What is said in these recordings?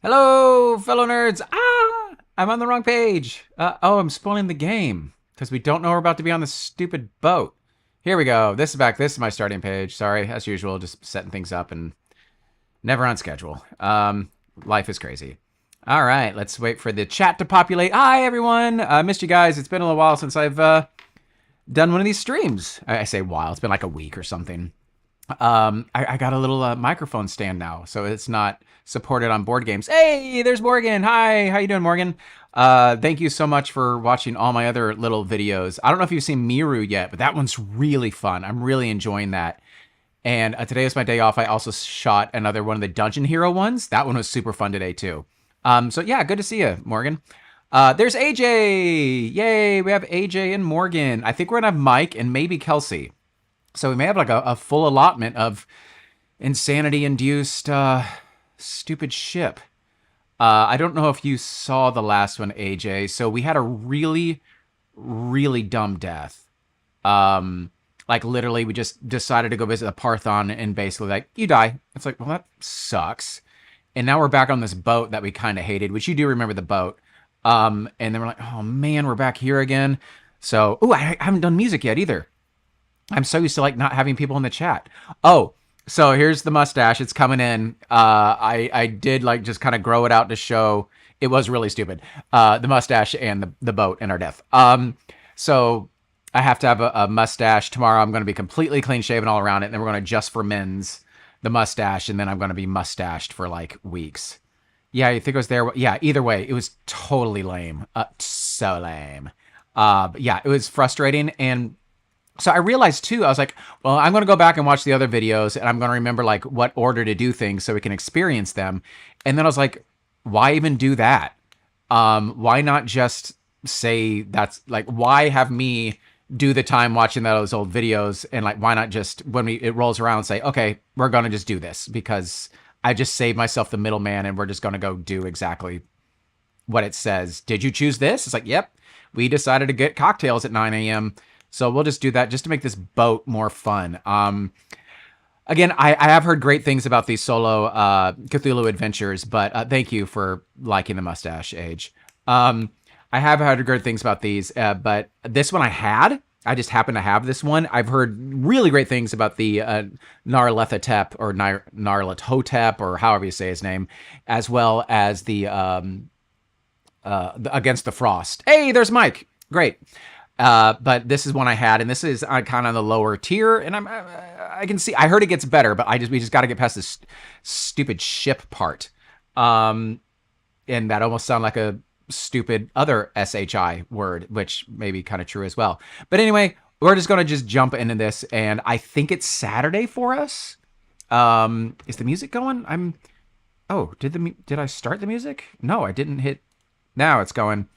Hello, fellow nerds. I'm on the wrong page. Oh, I'm spoiling the game because we don't know we're about to be on the stupid boat. Here we go. This is back. This is my starting page. Sorry, as usual, just setting things up and never on schedule. Life is crazy. All right, let's wait for the chat to populate. Hi, everyone. Missed you guys. It's been a little while since I've done one of these streams. I say while. It's been like a week or something. I got a little microphone stand now, so it's not supported on board games. Hey, there's Morgan. Hi, how you doing, Morgan? Thank you so much for watching all my other little videos. I don't know if you've seen Miru yet, but that one's really fun. I'm really enjoying that. And today was my day off. I also shot another one of the Dungeon Hero ones. That one was super fun today, too. So yeah, good to see you, Morgan. There's AJ. Yay, we have AJ and Morgan. I think we're going to have Mike and maybe Kelsey. So we may have like a full allotment of insanity-induced stupid ship. I don't know if you saw the last one, AJ. So we had a really, really dumb death. Like literally we just decided to go visit the Parthon and basically like, you die. It's like, well, that sucks. And now we're back on this boat that we kind of hated, which you do remember the boat. And then we're like, oh man, we're back here again. So, I haven't done music yet either. I'm so used to like not having people in the chat. Oh, so here's the mustache. It's coming in. I did like just kind of grow it out to show. It was really stupid. The mustache and the boat and our death. So I have to have a mustache tomorrow. I'm going to be completely clean shaven all around it. And then we're going to adjust for men's the mustache. And then I'm going to be mustached for like weeks. Yeah, you think it was there? Yeah, either way, it was totally lame. So lame. But yeah, it was frustrating. And so I realized too, I was like, well, I'm going to go back and watch the other videos and I'm going to remember like what order to do things so we can experience them. And then I was like, why even do that? Why not just say that's like, why have me do the time watching those old videos? And like, why not just when it rolls around say, okay, we're going to just do this because I just saved myself the middleman and we're just going to go do exactly what it says. Did you choose this? It's like, yep, we decided to get cocktails at 9 a.m. So we'll just do that just to make this boat more fun. Again, I have heard great things about these solo Cthulhu adventures, but thank you for liking the mustache, Age. I have heard good things about these, but this one I just happen to have this one. I've heard really great things about the Nyarlathotep or Nyarlathotep or however you say his name, as well as the Against the Frost. Hey, there's Mike. Great. But this is one I had, and this is kind of on the lower tier, and I can see, I heard it gets better, but we just got to get past this stupid ship part. And that almost sounded like a stupid other SHI word, which may be kind of true as well. But anyway, we're just going to just jump into this, and I think it's Saturday for us. Is the music going? Oh, did I start the music? No, I didn't hit. Now it's going.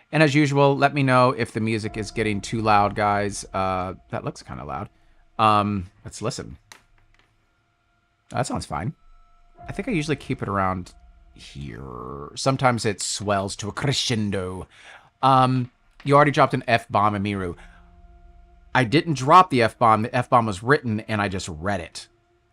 And as usual, let me know if the music is getting too loud, guys. That looks kind of loud. Let's listen. That sounds fine. I think I usually keep it around here. Sometimes it swells to a crescendo. You already dropped an F-bomb in Miru. I didn't drop the F-bomb. The F-bomb was written, and I just read it.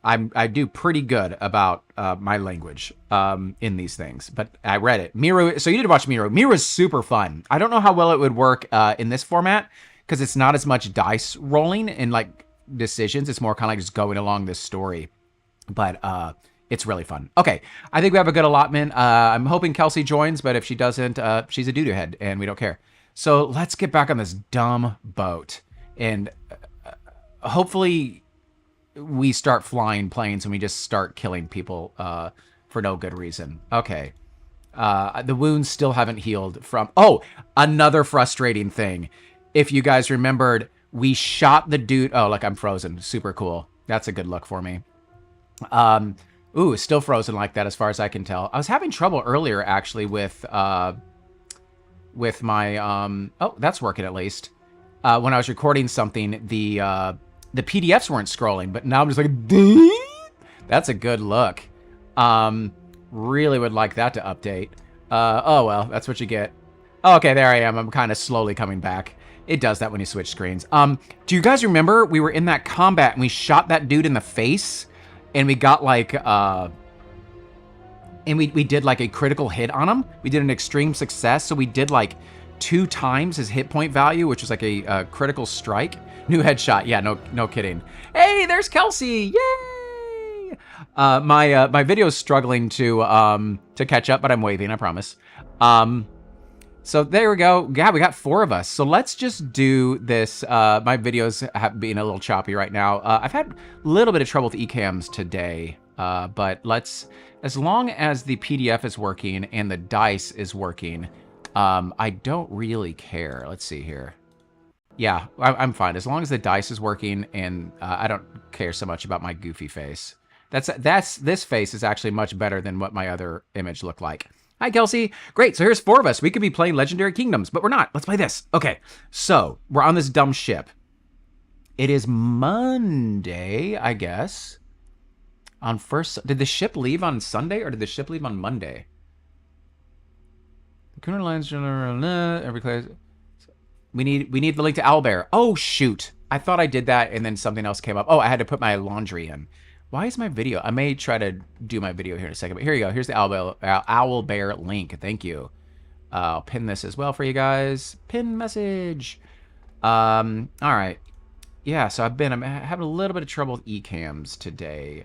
I do pretty good about my language in these things, but I read it. Miru, so you need to watch Miru. Miru is super fun. I don't know how well it would work in this format because it's not as much dice rolling and like decisions. It's more kind of like just going along this story, but it's really fun. Okay, I think we have a good allotment. I'm hoping Kelsey joins, but if she doesn't, she's a doo-doo head and we don't care. So let's get back on this dumb boat and hopefully we start flying planes and we just start killing people for no good reason. Okay. The wounds still haven't healed from... Oh, another frustrating thing. If you guys remembered, we shot the dude... Oh, look, I'm frozen. Super cool. That's a good look for me. Ooh, still frozen like that as far as I can tell. I was having trouble earlier, actually, with my... Oh, that's working at least. When I was recording something, the PDFs weren't scrolling, but now I'm just like, ding! That's a good look. Really would like that to update. Oh, well, that's what you get. Oh, okay, there I am. I'm kind of slowly coming back. It does that when you switch screens. Do you guys remember we were in that combat and we shot that dude in the face? And we got like, and we did like a critical hit on him. We did an extreme success, so we did like 2 times his hit point value, which was like a critical strike. New headshot. Yeah, no kidding. Hey, there's Kelsey. Yay! My video's struggling to catch up, but I'm waving, I promise. So there we go. Yeah, we got 4 of us. So let's just do this. My videos have been a little choppy right now. I've had a little bit of trouble with eCams today, but let's, as long as the PDF is working and the dice is working, I don't really care. Let's see here. Yeah, I'm fine. As long as the dice is working and I don't care so much about my goofy face. This face is actually much better than what my other image looked like. Hi, Kelsey. Great. So here's 4 of us. We could be playing Legendary Kingdoms, but we're not. Let's play this. Okay. So we're on this dumb ship. It is Monday, I guess. Did the ship leave on Sunday or did the ship leave on Monday? The Cooner Lines every class. We need the link to Owlbear. Oh shoot. I thought I did that and then something else came up. Oh, I had to put my laundry in. Why is my video? I may try to do my video here in a second, but here you go. Here's the Owlbear link. Thank you. I'll pin this as well for you guys. Pin message. All right. Yeah, so I'm having a little bit of trouble with eCams today.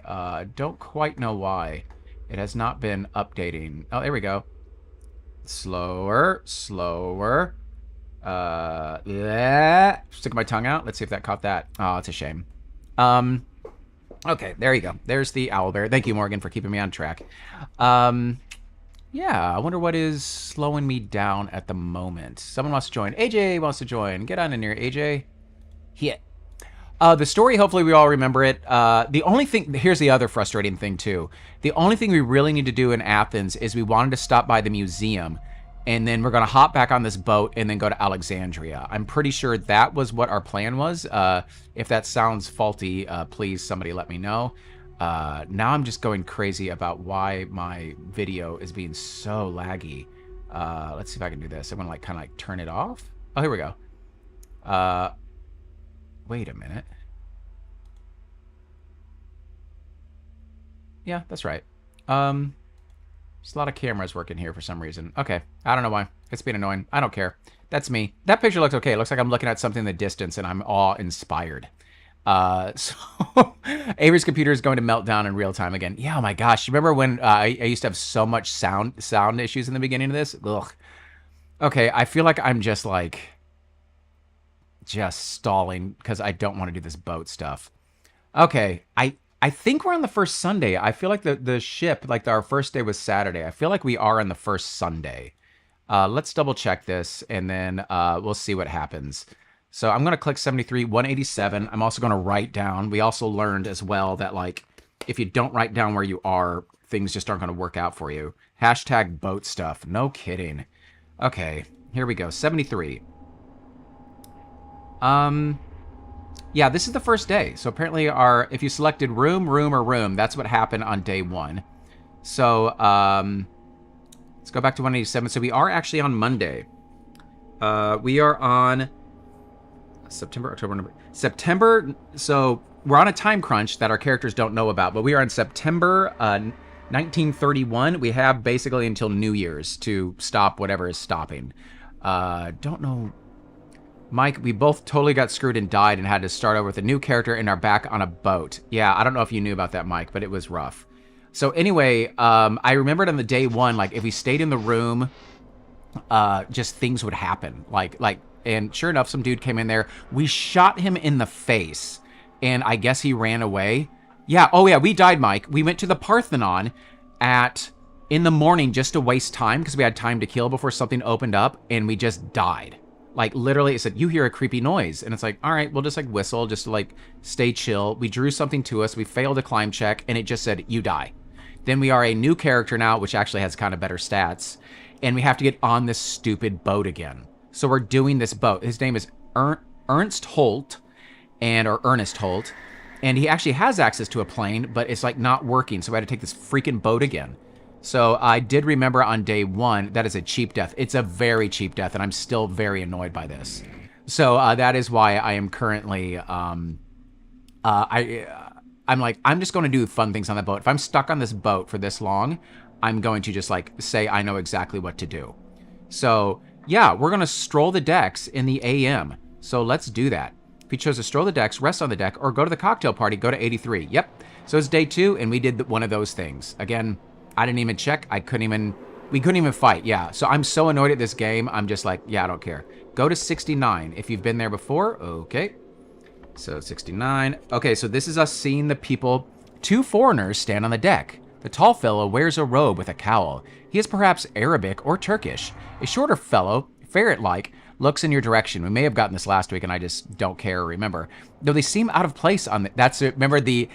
Don't quite know why. It has not been updating. Oh, there we go. Slower. Yeah. Stick my tongue out. Let's see if that caught that. Oh, it's a shame. Okay, there you go. There's the Owlbear. Thank you, Morgan, for keeping me on track. Yeah, I wonder what is slowing me down at the moment. Someone wants to join. AJ wants to join. Get on in here, AJ. Hit. The story, hopefully we all remember it. The only thing, here's the other frustrating thing too. The only thing we really need to do in Athens is we wanted to stop by the museum, and then we're going to hop back on this boat and then go to Alexandria. I'm pretty sure that was what our plan was. If that sounds faulty, please somebody let me know. Now I'm just going crazy about why my video is being so laggy. Let's see if I can do this. I'm going to like kind of like turn it off. Oh, here we go. Wait a minute. Yeah, that's right. There's a lot of cameras working here for some reason. Okay, I don't know why. It's being annoying. I don't care. That's me. That picture looks okay. It looks like I'm looking at something in the distance and I'm awe-inspired. So Avery's computer is going to melt down in real time again. Yeah, oh my gosh. You remember when I used to have so much sound issues in the beginning of this? Ugh. Okay, I feel like I'm just stalling because I don't want to do this boat stuff. Okay, I think we're on the first Sunday. I feel like the ship, like our first day was Saturday. I feel like we are on the first Sunday. Let's double check this and then we'll see what happens. So I'm going to click 73, 187. I'm also going to write down. We also learned as well that like if you don't write down where you are, things just aren't going to work out for you. Hashtag boat stuff. No kidding. Okay, here we go. 73. Yeah, this is the first day. So apparently if you selected room, that's what happened on day 1. So, let's go back to 187. So we are actually on Monday. We are on September, October, November. September, so we're on a time crunch that our characters don't know about, but we are in September 1931. We have basically until New Year's to stop whatever is stopping. Don't know. Mike, we both totally got screwed and died and had to start over with a new character and are back on a boat. Yeah, I don't know if you knew about that, Mike, but it was rough. So anyway, I remembered on the day 1, like if we stayed in the room, just things would happen. And sure enough, some dude came in there. We shot him in the face, and I guess he ran away. Yeah, oh yeah, we died, Mike. We went to the Parthenon in the morning just to waste time because we had time to kill before something opened up, and we just died. Like, literally, it said, you hear a creepy noise. And it's like, all right, we'll just, like, whistle, just to, like, stay chill. We drew something to us. We failed a climb check, and it just said, you die. Then we are a new character now, which actually has kind of better stats. And we have to get on this stupid boat again. So we're doing this boat. His name is Ernst Holt, or Ernest Holt. And he actually has access to a plane, but it's, like, not working. So we had to take this freaking boat again. So I did remember on day 1, that is a cheap death. It's a very cheap death, and I'm still very annoyed by this. So that is why I am currently, I'm like, I'm just going to do fun things on that boat. If I'm stuck on this boat for this long, I'm going to just like say I know exactly what to do. So yeah, we're going to stroll the decks in the AM. So let's do that. If you chose to stroll the decks, rest on the deck, or go to the cocktail party, go to 83. Yep. So it's day 2, and we did one of those things. Again, I didn't even check. We couldn't even fight. Yeah. So I'm so annoyed at this game. I'm just like, yeah, I don't care. Go to 69 if you've been there before. Okay. So 69. Okay, so this is us seeing the people. 2 foreigners stand on the deck. The tall fellow wears a robe with a cowl. He is perhaps Arabic or Turkish. A shorter fellow, ferret-like, looks in your direction. We may have gotten this last week, and I just don't care or remember. Though they seem out of place on the... That's it. Remember the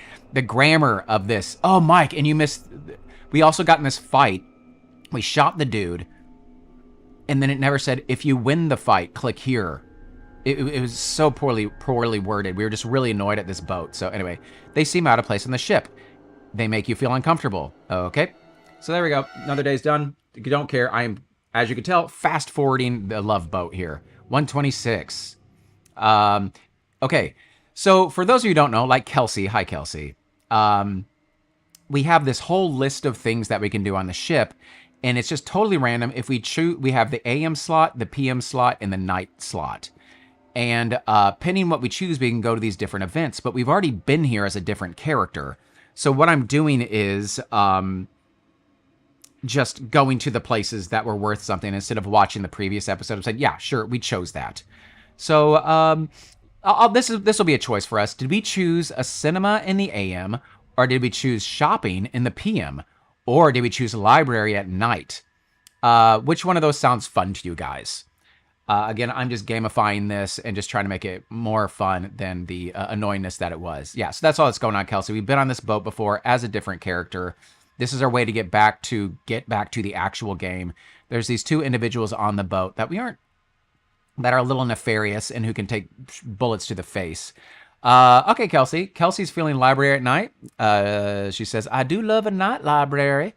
grammar of this. Oh, Mike, and you missed... We also got in this fight. We shot the dude, and then it never said, if you win the fight, click here. It was so poorly worded. We were just really annoyed at this boat. So anyway, they seem out of place on the ship. They make you feel uncomfortable. Okay. So there we go. Another day's done. You don't care. I am, as you can tell, fast forwarding the love boat here. 126. Okay. So for those of you who don't know, like Kelsey, hi Kelsey, we have this whole list of things that we can do on the ship, and it's just totally random. If we choose, we have the AM slot, the PM slot, and the night slot. And pending what we choose, we can go to these different events, but we've already been here as a different character. So what I'm doing is just going to the places that were worth something instead of watching the previous episode. I said, yeah, sure, we chose that. So this will be a choice for us. Did we choose a cinema in the AM, or did we choose shopping in the PM, or did we choose a library at night? Which one of those sounds fun to you guys? Again, I'm just gamifying this and just trying to make it more fun than the annoyingness that it was. Yeah, so that's all that's going on, Kelsey. We've been on this boat before as a different character. This is our way to get back to the actual game. There's these 2 individuals on the boat that are a little nefarious and who can take bullets to the face. Okay, Kelsey. Kelsey's feeling library at night. She says, I do love a night library.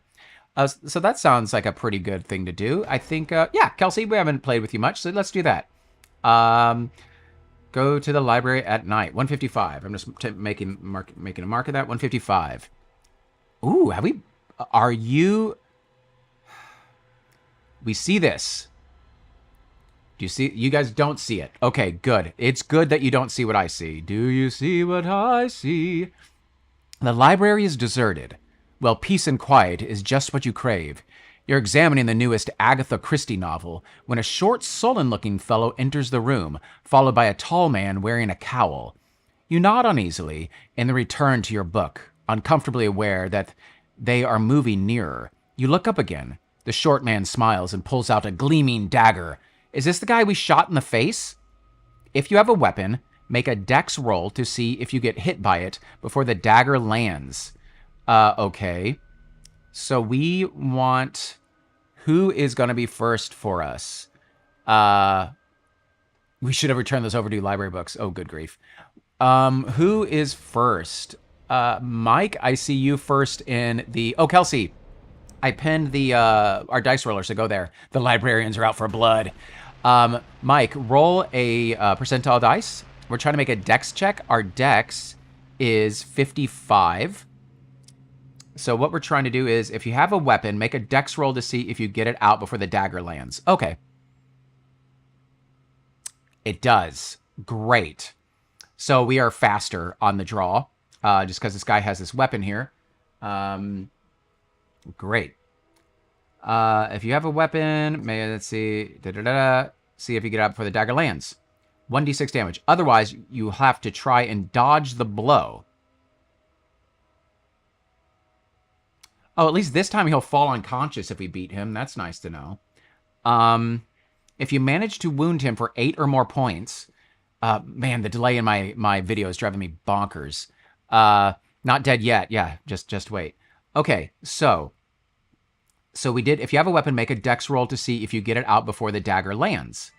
So that sounds like a pretty good thing to do. I think, yeah, Kelsey, we haven't played with you much, so let's do that. Go to the library at night. 155. I'm just making a mark of that. 155. Ooh, we see this. Do you see? You guys don't see it. Okay, good. It's good that you don't see what I see. Do you see what I see? The library is deserted. Well, peace and quiet is just what you crave. You're examining the newest Agatha Christie novel when a short, sullen-looking fellow enters the room, followed by a tall man wearing a cowl. You nod uneasily and then return to your book, uncomfortably aware that they are moving nearer. You look up again. The short man smiles and pulls out a gleaming dagger. Is this the guy we shot in the face? If you have a weapon, make a dex roll to see if you get hit by it before the dagger lands. Okay. So we want... Who is going to be first for us? We should have returned those overdue library books. Oh, good grief. Who is first? Mike, I see you first in the... Oh, Kelsey. I pinned the our dice roller, so go there. The librarians are out for blood. Mike, roll a percentile dice. We're trying to make a dex check. Our dex is 55. So what we're trying to do is, if you have a weapon, make a dex roll to see if you get it out before the dagger lands. Okay. It does. Great. So we are faster on the draw, just because this guy has this weapon here. Great. If you have a weapon, let's see. See if you get it out before the dagger lands. 1d6 damage. Otherwise, you have to try and dodge the blow. Oh, at least this time he'll fall unconscious if we beat him. That's nice to know. If you manage to wound him for 8 or more points... man, the delay in my video is driving me bonkers. Not dead yet. Yeah, just wait. Okay, so we did... If you have a weapon, make a dex roll to see if you get it out before the dagger lands.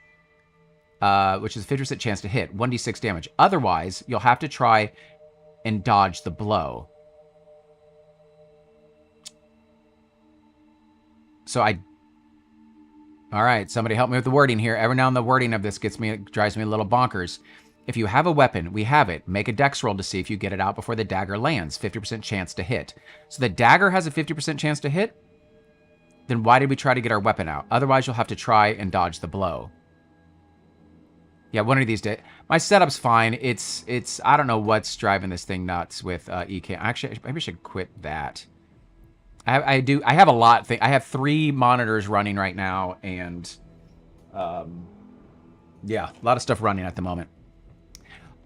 Which is a 50% chance to hit. 1d6 damage. Otherwise, you'll have to try and dodge the blow. So all right, somebody help me with the wording here. Every now and then the wording of this drives me a little bonkers. If you have a weapon, we have it. Make a dex roll to see if you get it out before the dagger lands. 50% chance to hit. So the dagger has a 50% chance to hit. then why did we try to get our weapon out? Otherwise, you'll have to try and dodge the blow. Yeah, one of these days. My setup's fine. It's I don't know what's driving this thing nuts with EK. Actually, maybe I should quit that. I have a lot. I have 3 monitors running right now, and yeah, a lot of stuff running at the moment.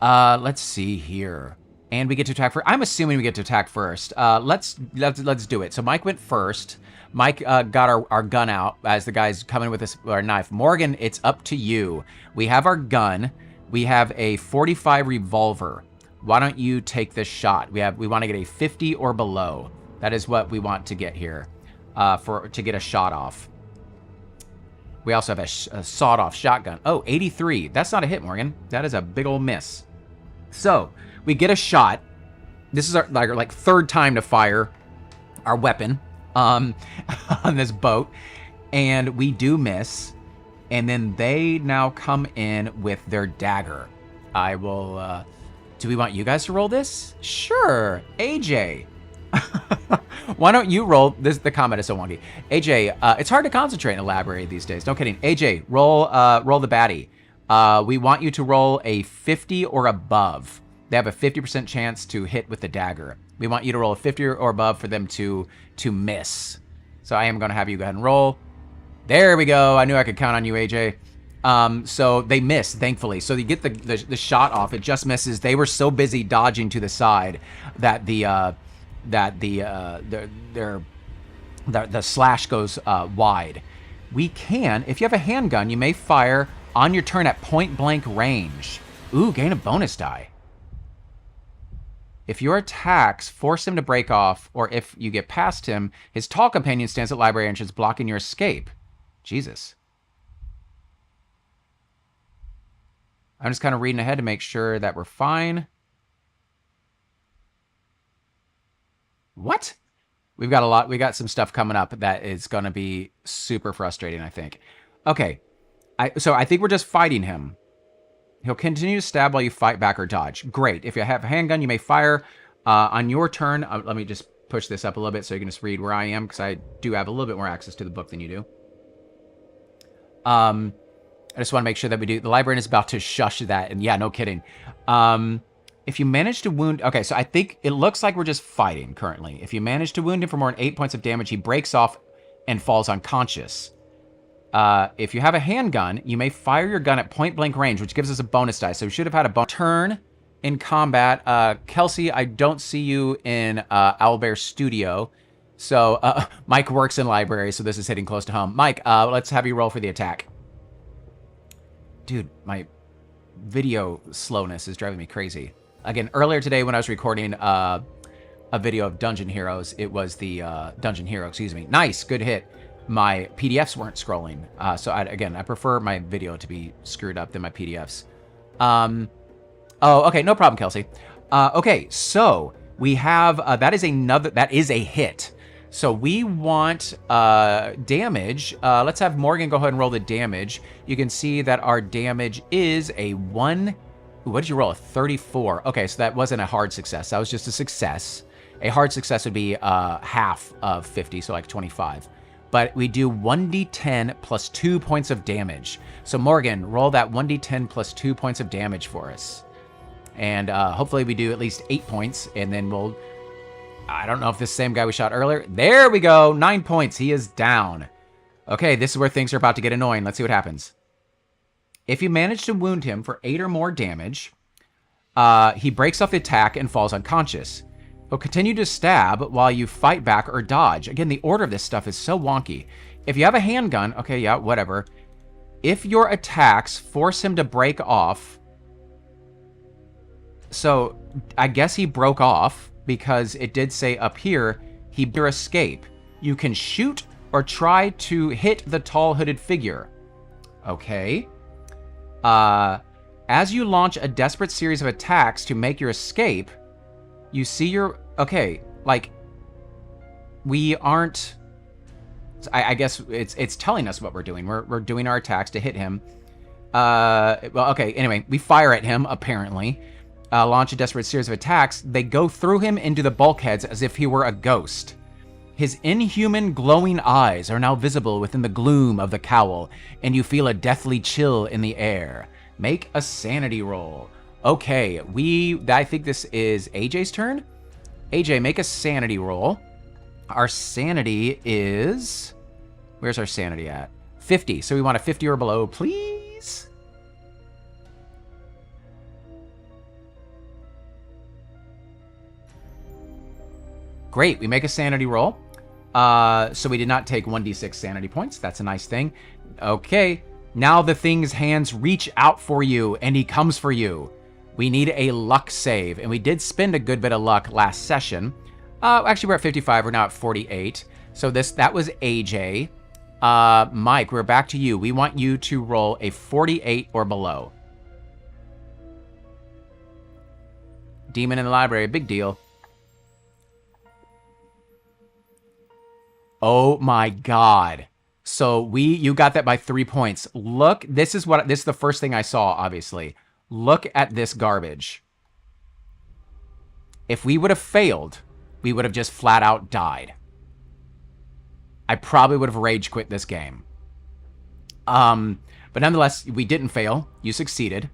Let's see here. And we get to attack first. I'm assuming we get to attack first. Let's do it. So Mike went first. Mike got our gun out as the guy's coming with our knife. Morgan, it's up to you. We have our gun. We have a 45 revolver. Why don't you take this shot? We want to get a 50 or below. That is what we want to get here to get a shot off. We also have a sawed-off shotgun. Oh, 83. That's not a hit, Morgan. That is a big old miss. So we get a shot. This is our like 3rd time to fire our weapon on this boat, and we do miss. And then they now come in with their dagger. I will. Do we want you guys to roll this? Sure, AJ. Why don't you roll this? The comment is so wonky. AJ, it's hard to concentrate in a library these days. No kidding. AJ, roll the baddie. We want you to roll a 50 or above. They have a 50% chance to hit with the dagger. We want you to roll a 50 or above for them to miss. So I am going to have you go ahead and roll. There we go. I knew I could count on you, AJ. So they miss, thankfully. So you get the shot off. It just misses. They were so busy dodging to the side that the slash goes wide. We can, if you have a handgun, you may fire on your turn at point blank range. Ooh, gain a bonus die. If your attacks force him to break off, or if you get past him, his tall companion stands at library entrance blocking your escape. Jesus. I'm just kind of reading ahead to make sure that we're fine. What? We got some stuff coming up that is going to be super frustrating, I think. Okay. So I think we're just fighting him. He'll continue to stab while you fight back or dodge. Great. If you have a handgun, you may fire on your turn. Let me just push this up a little bit so you can just read where I am, because I do have a little bit more access to the book than you do. I just want to make sure that we do. The librarian is about to shush that. And yeah, no kidding. If you manage to wound... Okay, so I think it looks like we're just fighting currently. If you manage to wound him for more than 8 points of damage, he breaks off and falls unconscious. If you have a handgun, you may fire your gun at point-blank range, which gives us a bonus die. So we should have had a bonus turn in combat. Kelsey, I don't see you in Owlbear Studio. So Mike works in library, so this is hitting close to home. Mike, let's have you roll for the attack. Dude, my video slowness is driving me crazy. Again, earlier today when I was recording a video of Dungeon Heroes, it was the Dungeon Hero, excuse me. Nice, good hit. My PDFs weren't scrolling. So I prefer my video to be screwed up than my PDFs. Oh, okay, no problem, Kelsey. Okay, so we have, that is a hit. So we want damage. Let's have Morgan go ahead and roll the damage. You can see that our damage is a 1. Ooh, what did you roll? A 34. Okay, so that wasn't a hard success. That was just a success. A hard success would be half of 50, so like 25. But we do 1d10 plus 2 points of damage. So Morgan, roll that 1d10 plus 2 points of damage for us. And hopefully we do at least 8 points, and then we'll... I don't know if this same guy we shot earlier. There we go. 9 points. He is down. Okay, this is where things are about to get annoying. Let's see what happens. If you manage to wound him for 8 or more damage, he breaks off the attack and falls unconscious. He'll continue to stab while you fight back or dodge. Again, the order of this stuff is so wonky. If you have a handgun, okay, yeah, whatever. If your attacks force him to break off... So, I guess he broke off, because it did say up here, he better escape. You can shoot or try to hit the tall hooded figure. Okay. As you launch a desperate series of attacks to make your escape, you see your... Okay, like, we aren't... I guess it's telling us what we're doing. We're doing our attacks to hit him. Well, okay, anyway, we fire at him, apparently. Launch a desperate series of attacks. They go through him into the bulkheads as if he were a ghost. His inhuman glowing eyes are now visible within the gloom of the cowl, and you feel a deathly chill in the air. Make a sanity roll. Okay, I think this is AJ's turn. AJ, make a sanity roll. Our sanity is... Where's our sanity at? 50. So we want a 50 or below, please. Great, we make a sanity roll. So we did not take 1d6 sanity points. That's a nice thing. Okay, now the thing's hands reach out for you, and he comes for you. We need a luck save, and we did spend a good bit of luck last session. Actually, we're at 55. We're now at 48. So that was AJ. Mike, we're back to you. We want you to roll a 48 or below. Demon in the library, big deal. Oh my God. So you got that by 3 points. Look, this is the first thing I saw, obviously. Look at this garbage. If we would have failed, we would have just flat out died. I probably would have rage quit this game. But nonetheless, we didn't fail. You succeeded.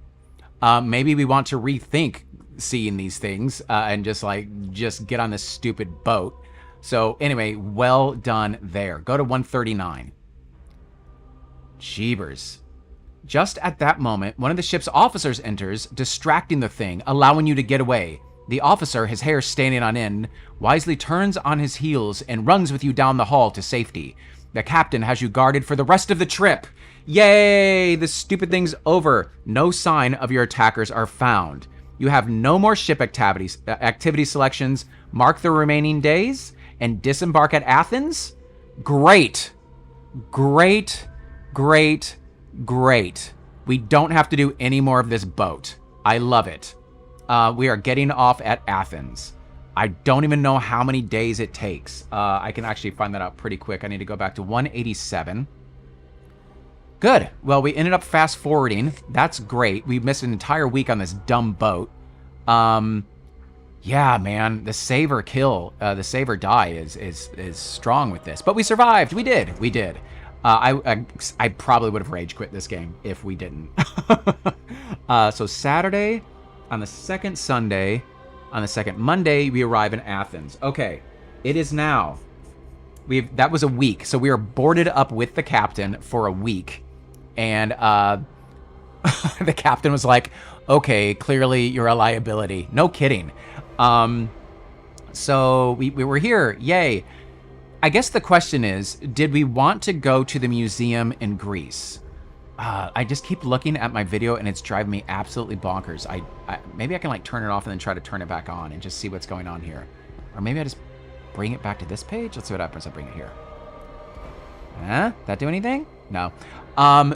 Maybe we want to rethink seeing these things and just get on this stupid boat. So anyway, well done there. Go to 139. Jeebers. Just at that moment, one of the ship's officers enters, distracting the thing, allowing you to get away. The officer, his hair standing on end, wisely turns on his heels and runs with you down the hall to safety. The captain has you guarded for the rest of the trip. Yay! The stupid thing's over. No sign of your attackers are found. You have no more ship activity selections. Mark the remaining days and disembark at Athens? Great. Great. Great. Great. We don't have to do any more of this boat. I love it. We are getting off at Athens. I don't even know how many days it takes. I can actually find that out pretty quick. I need to go back to 187. Good. Well, we ended up fast forwarding. That's great. We missed an entire week on this dumb boat. Yeah, man, the save or kill, the save or die is strong with this. But we survived. We did. I probably would have rage quit this game if we didn't. So Saturday, on the second Sunday, on the second Monday, we arrive in Athens. Okay, it is now. That was a week, so we are boarded up with the captain for a week, and the captain was like, "Okay, clearly you're a liability." No kidding. So we were here. Yay. I guess the question is, did we want to go to the museum in Greece? I just keep looking at my video and it's driving me absolutely bonkers. Maybe I can like turn it off and then try to turn it back on and just see what's going on here. Or maybe I just bring it back to this page. Let's see what happens. I bring it here. That do anything? No.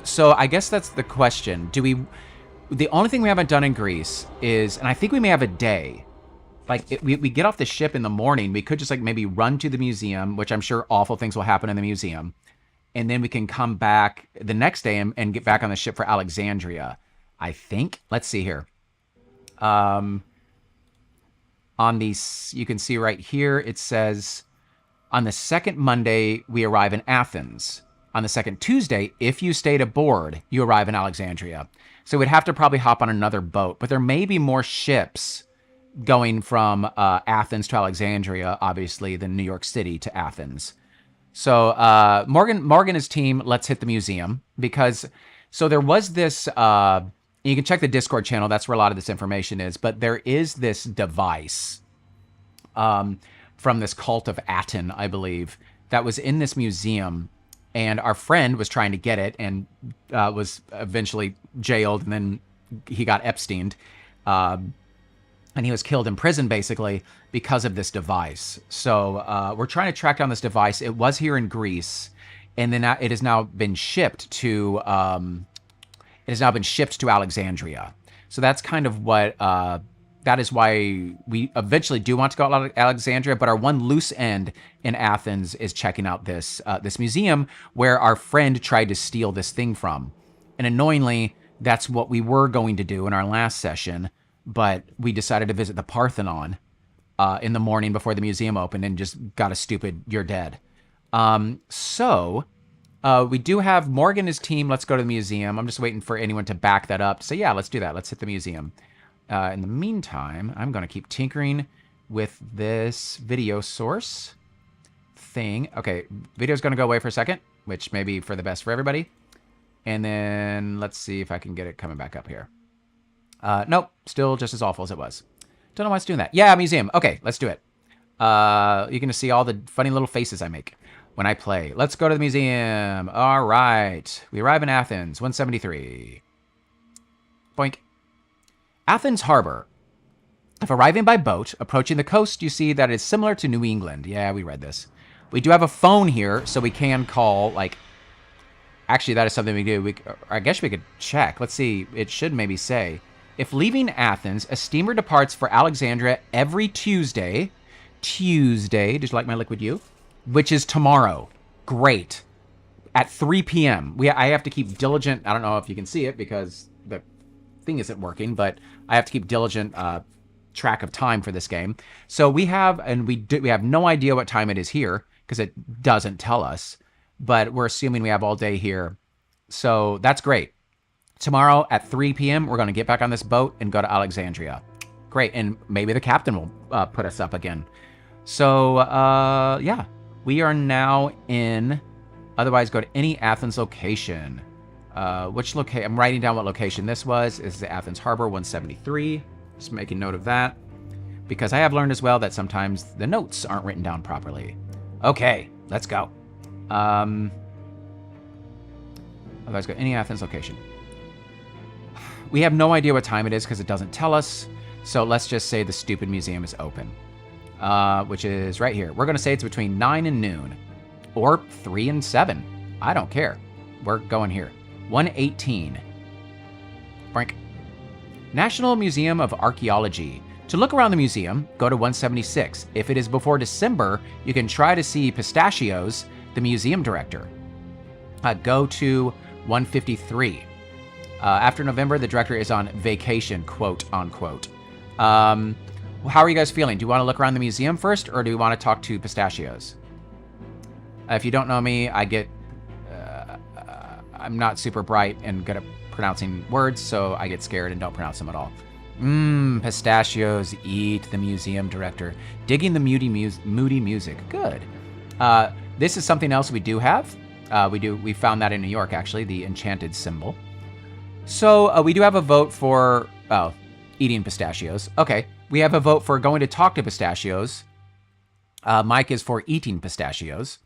So I guess that's the question. The only thing we haven't done in Greece is, and I think we may have a day. Like, we get off the ship in the morning. We could just, like, maybe run to the museum, which I'm sure awful things will happen in the museum. And then we can come back the next day and get back on the ship for Alexandria, I think. Let's see here. On these, you can see right here, it says, on the second Monday, we arrive in Athens. On the second Tuesday, if you stayed aboard, you arrive in Alexandria. So we'd have to probably hop on another boat. But there may be more ships going from Athens to Alexandria, obviously, than New York City to Athens. So Morgan and his team, let's hit the museum. Because, so there was this, you can check the Discord channel, that's where a lot of this information is. But there is this device from this cult of Aten, I believe, that was in this museum. And our friend was trying to get it and was eventually jailed, and then he got Epsteined. And he was killed in prison, basically, because of this device. So we're trying to track down this device. It was here in Greece, and then it has now been shipped to Alexandria. So that's kind of what that is why we eventually do want to go to Alexandria. But our one loose end in Athens is checking out this museum where our friend tried to steal this thing from. And annoyingly, that's what we were going to do in our last session. But we decided to visit the Parthenon in the morning before the museum opened and just got a stupid, you're dead. We do have Morgan and his team. Let's go to the museum. I'm just waiting for anyone to back that up. So yeah, let's do that. Let's hit the museum. In the meantime, I'm going to keep tinkering with this video source thing. Okay, video's going to go away for a second, which may be for the best for everybody. And then let's see if I can get it coming back up here. Nope, still just as awful as it was. Don't know why it's doing that. Yeah, museum. Okay, let's do it. You're going to see all the funny little faces I make when I play. Let's go to the museum. All right. We arrive in Athens, 173. Boink. Athens Harbor. If arriving by boat, approaching the coast, you see that it's similar to New England. Yeah, we read this. We do have a phone here, so we can call, like... Actually, that is something we do. I guess we could check. Let's see. It should maybe say... If leaving Athens, a steamer departs for Alexandria every Tuesday. Tuesday, did you like my liquid U? Which is tomorrow. Great. At 3 p.m. I have to keep diligent. I don't know if you can see it because the thing isn't working, but I have to keep diligent track of time for this game. So we have, and we have no idea what time it is here because it doesn't tell us, but we're assuming we have all day here. So that's great. Tomorrow at 3 p.m., we're going to get back on this boat and go to Alexandria. Great. And maybe the captain will put us up again. So, yeah. We are now in... Otherwise, go to any Athens location. Which location? I'm writing down what location this was. This is the Athens Harbor, 173. Just making note of that. Because I have learned as well that sometimes the notes aren't written down properly. Okay, let's go. Otherwise, go to any Athens location. We have no idea what time it is because it doesn't tell us. So let's just say the stupid museum is open. Which is right here. We're going to say it's between 9 and noon. Or 3 and 7. I don't care. We're going here. 118. Frank. National Museum of Archaeology. To look around the museum, go to 176. If it is before December, you can try to see Pistachios, the museum director. Go to 153. After November, the director is on vacation, quote unquote. How are you guys feeling? Do you want to look around the museum first, or do you want to talk to Pistachios? If you don't know me, I'm not super bright and good at pronouncing words, so I get scared and don't pronounce them at all. Pistachios, eat the museum director. Digging the moody music. Good. This is something else we do have. We found that in New York, actually, the enchanted symbol. So we do have a vote for, eating pistachios. Okay. We have a vote for going to talk to Pistachios. Mike is for eating pistachios.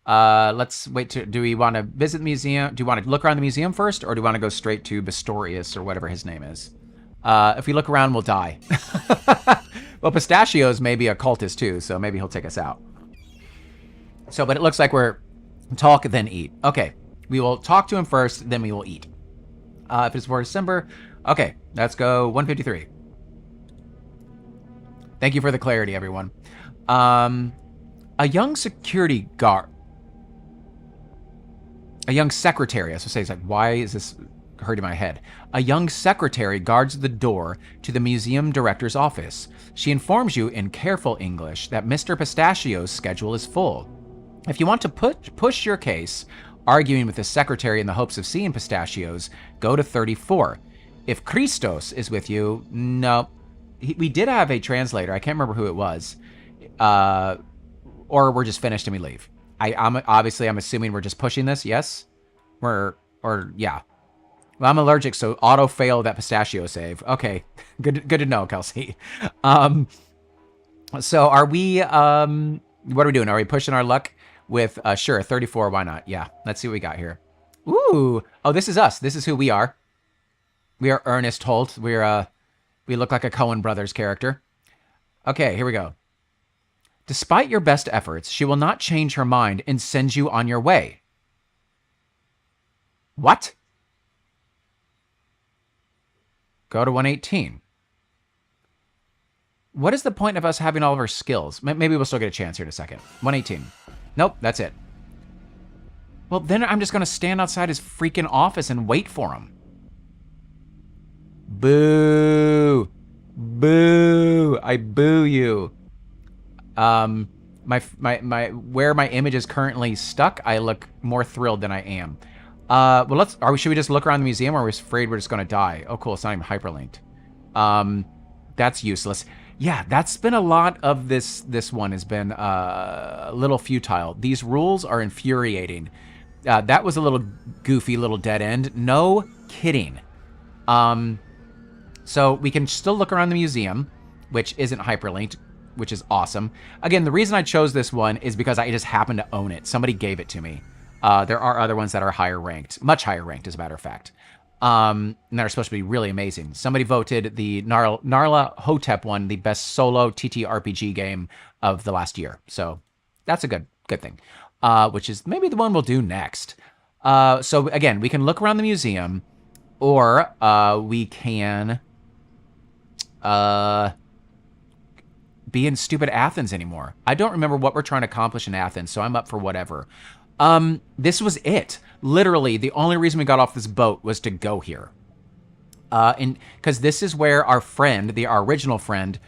Let's wait do we want to visit the museum? Do you want to look around the museum first, or do you want to go straight to Bistorius or whatever his name is? If we look around, we'll die. Well, Pistachios may be a cultist too, so maybe he'll take us out. So, but it looks like we're talk, then eat. Okay. We will talk to him first, then we will eat. If it's for December, okay, let's go 153. Thank you for the clarity, everyone. A young security guard. A young secretary, I was going to say, it's like, why is this hurting my head? A young secretary guards the door to the museum director's office. She informs you in careful English that Mr. Pistachio's schedule is full. If you want to push your case, arguing with the secretary in the hopes of seeing Pistachios, go to 34. If Christos is with you, no. We did have a translator. I can't remember who it was. Or we're just finished and we leave. I'm assuming we're just pushing this. Yes? Yeah. Well, I'm allergic, so auto fail that pistachio save. Okay. Good to know, Kelsey. So are we, what are we doing? Are we pushing our luck with, sure, 34, why not? Yeah. Let's see what we got here. Ooh. Oh, this is us. This is who we are. We are Ernest Holt. We look like a Coen Brothers character. Okay, here we go. Despite your best efforts, she will not change her mind and send you on your way. What? Go to 118. What is the point of us having all of our skills? Maybe we'll still get a chance here in a second. 118. Nope, that's it. Well, then I'm just going to stand outside his freaking office and wait for him. Boo. Boo. I boo you. Where my image is currently stuck, I look more thrilled than I am. Should we just look around the museum, or are we afraid we're just going to die? Oh, cool. It's not even hyperlinked. That's useless. Yeah, that's been a lot of this one has been a little futile. These rules are infuriating. That was a little goofy little dead end. No kidding. So we can still look around the museum, which isn't hyperlinked, which is awesome. Again, the reason I chose this one is because I just happen to own it. Somebody gave it to me. There are other ones that are higher ranked, much higher ranked, as a matter of fact. And that are supposed to be really amazing. Somebody voted the Narla Hotep one the best solo TTRPG game of the last year. So that's a good thing, which is maybe the one we'll do next. So again, we can look around the museum, or we can be in stupid Athens anymore. I don't remember what we're trying to accomplish in Athens, so I'm up for whatever. This was it. Literally, the only reason we got off this boat was to go here. And because this is where our friend, our original friend,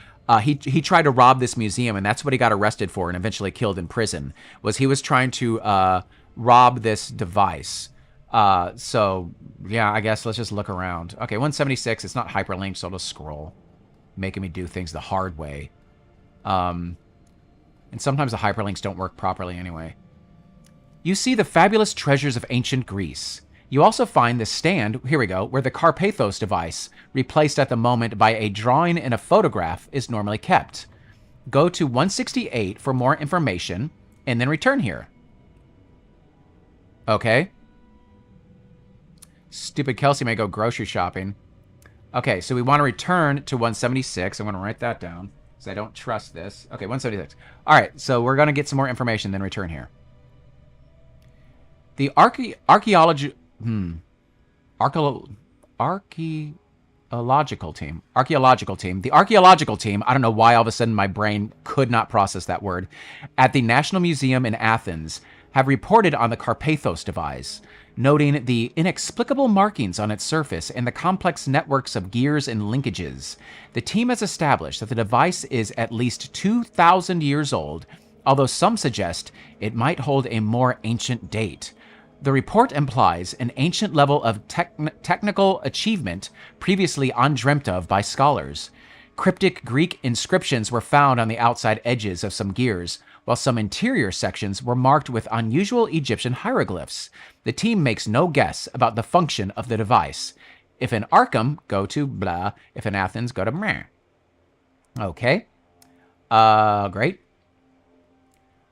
he tried to rob this museum, and that's what he got arrested for and eventually killed in prison, was he was trying to rob this device. So, yeah, I guess let's just look around. Okay, 176, it's not hyperlinked, so I'll just scroll, making me do things the hard way. And sometimes the hyperlinks don't work properly anyway. You see the fabulous treasures of ancient Greece. You also find the stand, here we go, where the Carpathos device, replaced at the moment by a drawing and a photograph, is normally kept. Go to 168 for more information, and then return here. Okay. Stupid Kelsey may go grocery shopping. Okay, so we want to return to 176. I'm going to write that down, because I don't trust this. Okay, 176. All right, so we're going to get some more information, then return here. The archaeological team. The archaeological team, I don't know why all of a sudden my brain could not process that word, at the National Museum in Athens have reported on the Carpathos device, noting the inexplicable markings on its surface and the complex networks of gears and linkages. The team has established that the device is at least 2,000 years old, although some suggest it might hold a more ancient date. The report implies an ancient level of technical achievement previously undreamt of by scholars. Cryptic Greek inscriptions were found on the outside edges of some gears, while some interior sections were marked with unusual Egyptian hieroglyphs. The team makes no guess about the function of the device. If in Arkham, go to blah. If in Athens, go to meh. Okay. Great.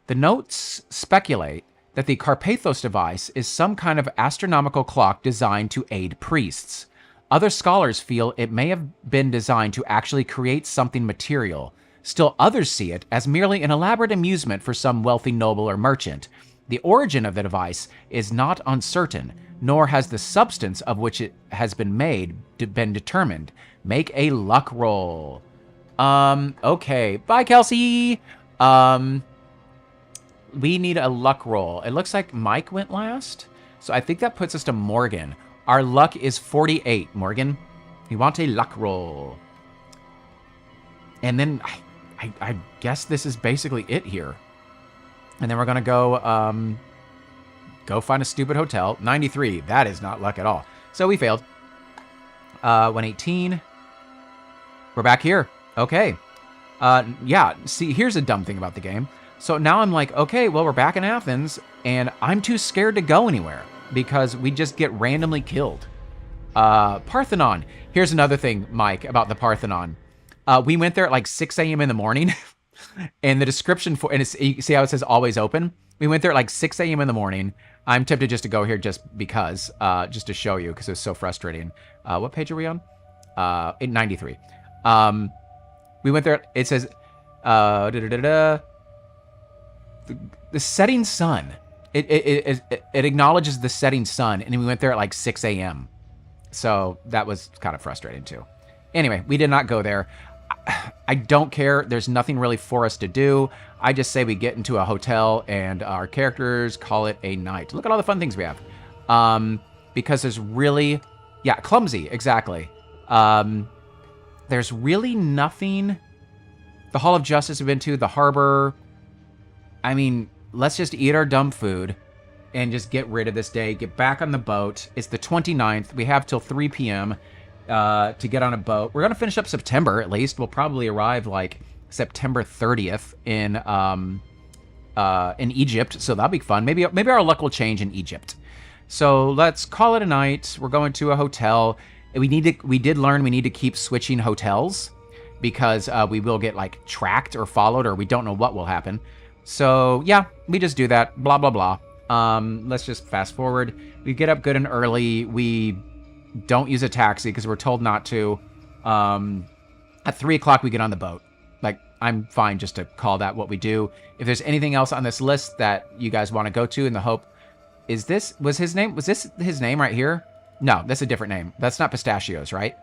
The notes speculate that the Carpathos device is some kind of astronomical clock designed to aid priests. Other scholars feel it may have been designed to actually create something material. Still others see it as merely an elaborate amusement for some wealthy noble or merchant. The origin of the device is not uncertain, nor has the substance of which it has been made been determined. Make a luck roll. Okay. Bye, Kelsey. We need a luck roll. It looks like Mike went last, so I think that puts us to Morgan. Our luck is 48, Morgan. We want a luck roll. And then I guess this is basically it here. And then we're going to go find a stupid hotel. 93, that is not luck at all. So we failed. 118. We're back here. Okay. Yeah, see, here's a dumb thing about the game. So now I'm like, okay, well, we're back in Athens, and I'm too scared to go anywhere because we just get randomly killed. Parthenon. Here's another thing, Mike, about the Parthenon. We went there at like 6 a.m. in the morning, and the description for, and you see how it says always open? We went there at like 6 a.m. in the morning. I'm tempted just to go here just because, just to show you, because it was so frustrating. What page are we on? 93. We went there, it says, the setting sun. It acknowledges the setting sun, and we went there at like 6 a.m. So that was kind of frustrating too. Anyway, we did not go there. I don't care. There's nothing really for us to do. I just say we get into a hotel and our characters call it a night. Look at all the fun things we have. Because there's really, yeah, clumsy, exactly. There's really nothing The Hall of Justice we've been to, the harbor. I mean, let's just eat our dumb food and just get rid of this day. Get back on the boat. It's the 29th. We have till 3 p.m. To get on a boat. We're going to finish up September, at least. We'll probably arrive, like, September 30th in Egypt, so that'll be fun. Maybe our luck will change in Egypt. So let's call it a night. We're going to a hotel. We did learn we need to keep switching hotels because we will get like tracked or followed, or we don't know what will happen. So yeah, we just do that. Blah blah blah. Let's just fast forward. We get up good and early. We don't use a taxi because we're told not to. At 3 o'clock we get on the boat. Like, I'm fine just to call that what we do. If there's anything else on this list that you guys want to go to in the hope, was this his name right here? No, that's a different name. That's not Pistachios, right?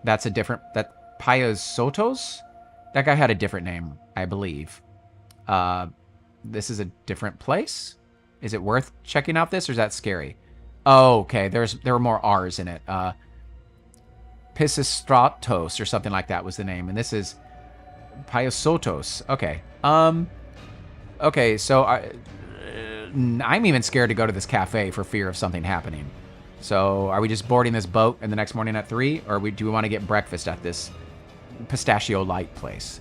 That's a different, that Payasotos? That guy had a different name, I believe. This is a different place? Is it worth checking out this, or is that scary? Oh, okay, there were more R's in it. Pisistratos or something like that was the name, and this is Payasotos. Okay. Okay, so I'm even scared to go to this cafe for fear of something happening. So are we just boarding this boat and the next morning at 3? Or do we want to get breakfast at this Pistachio Light place?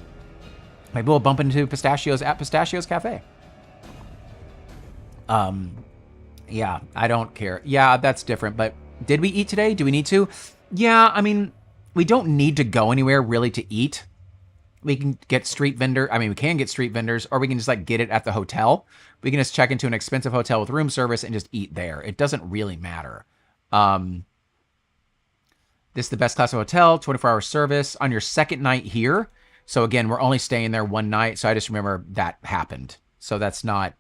Maybe we'll bump into Pistachios at Pistachios Cafe. Yeah, I don't care. Yeah, that's different. But did we eat today? Do we need to? Yeah, I mean, we don't need to go anywhere really to eat. We can get street vendor. I mean, we can get street vendors, or we can just like get it at the hotel. We can just check into an expensive hotel with room service and just eat there. It doesn't really matter. This is the best class of hotel, 24-hour service on your second night here. So again, we're only staying there one night. So I just remember that happened. So that's not,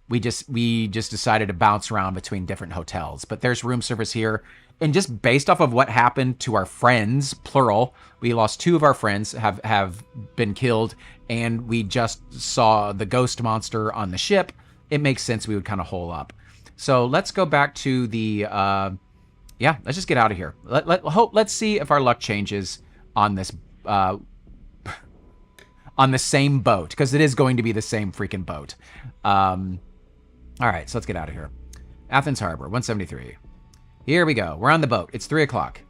we just decided to bounce around between different hotels, but there's room service here. And just based off of what happened to our friends, plural, we lost 2 of our friends have been killed, and we just saw the ghost monster on the ship. It makes sense we would kind of hole up. So let's go back to the, yeah, let's just get out of here. Let's see if our luck changes on this, on the same boat, because it is going to be the same freaking boat. All right, so let's get out of here. Athens Harbor, 173. Here we go. We're on the boat. It's 3 o'clock.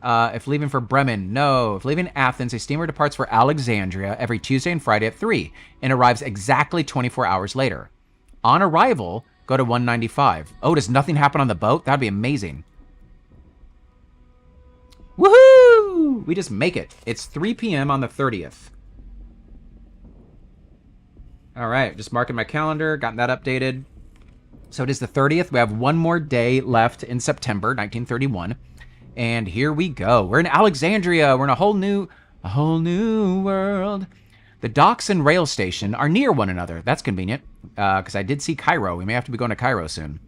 If leaving for Bremen, no. If leaving Athens, a steamer departs for Alexandria every Tuesday and Friday at 3 and arrives exactly 24 hours later. On arrival, go to 195. Oh, does nothing happen on the boat? That'd be amazing. Woohoo! We just make it. It's 3 p.m. on the 30th. All right, just marking my calendar. Gotten that updated. So it is the 30th. We have one more day left in September 1931. And here we go. We're in Alexandria. We're in a whole new world. The docks and rail station are near one another. That's convenient, because I did see Cairo. We may have to be going to Cairo soon.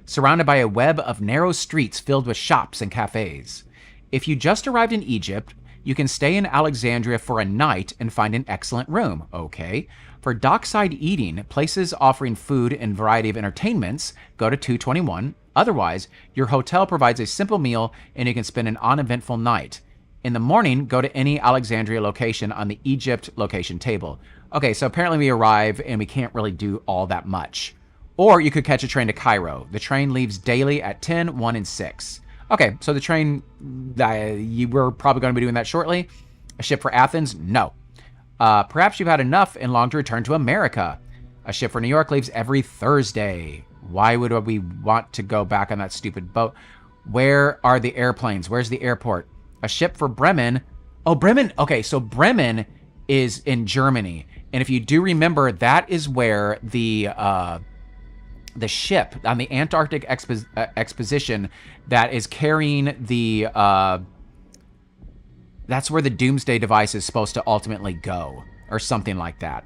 Surrounded by a web of narrow streets filled with shops and cafes. If you just arrived in Egypt, you can stay in Alexandria for a night and find an excellent room. Okay. For dockside eating, places offering food and variety of entertainments, go to 221. Otherwise, your hotel provides a simple meal and you can spend an uneventful night. In the morning, go to any Alexandria location on the Egypt location table. Okay, so apparently we arrive and we can't really do all that much. Or you could catch a train to Cairo. The train leaves daily at 10, 1, and 6. Okay, so the train, we're probably going to be doing that shortly. A ship for Athens? No. Perhaps you've had enough and long to return to America. A ship for New York leaves every Thursday. Why would we want to go back on that stupid boat? Where are the airplanes? Where's the airport? A ship for Bremen. Oh, Bremen. Okay, so Bremen is in Germany. And if you do remember, that is where the ship on the Antarctic exposition that is carrying the... that's where the Doomsday device is supposed to ultimately go, or something like that.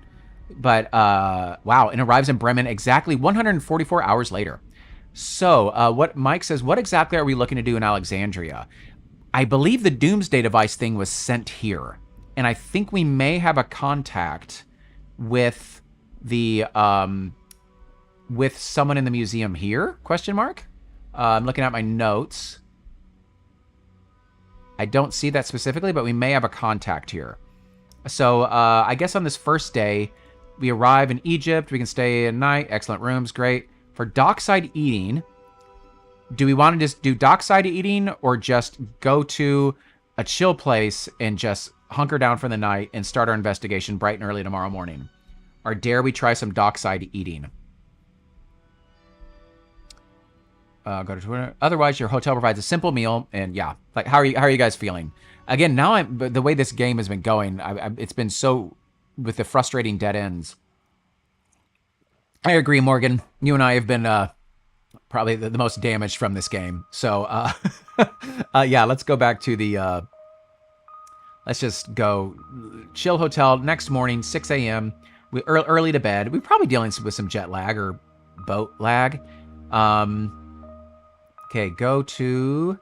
But, wow, it arrives in Bremen exactly 144 hours later. So, what Mike says, what exactly are we looking to do in Alexandria? I believe the Doomsday device thing was sent here. And I think we may have a contact with the, with someone in the museum here? Question mark? I'm looking at my notes. I don't see that specifically, but we may have a contact here. So I guess on this first day, we arrive in Egypt. We can stay a night. Excellent rooms. Great. For dockside eating, do we want to just do dockside eating or just go to a chill place and just hunker down for the night and start our investigation bright and early tomorrow morning? Or dare we try some dockside eating? Go to Twitter. Otherwise, your hotel provides a simple meal, and yeah, like how are you guys feeling? Again, now the way this game has been going, it's been so with the frustrating dead ends. I agree, Morgan. You and I have been probably the most damaged from this game. So yeah, let's go back to the. Let's just go chill hotel next morning, 6 a.m. We early to bed. We're probably dealing with some jet lag or boat lag. Okay, go to.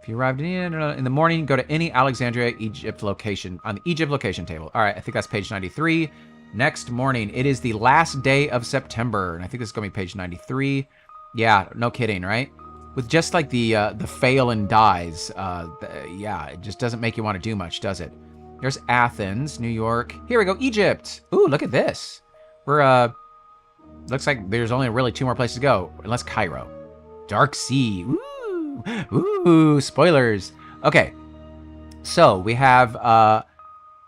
If you arrived in the morning, go to any Alexandria, Egypt location on the Egypt location table. All right, I think that's page 93. Next morning, it is the last day of September, and I think this is going to be page 93. Yeah, no kidding, right? With just like the fail and dies, yeah, it just doesn't make you want to do much, does it? There's Athens, New York. Here we go, Egypt. Ooh, look at this. We're looks like there's only really 2 more places to go, unless Cairo. Dark Sea. Ooh, ooh, spoilers. Okay, so we have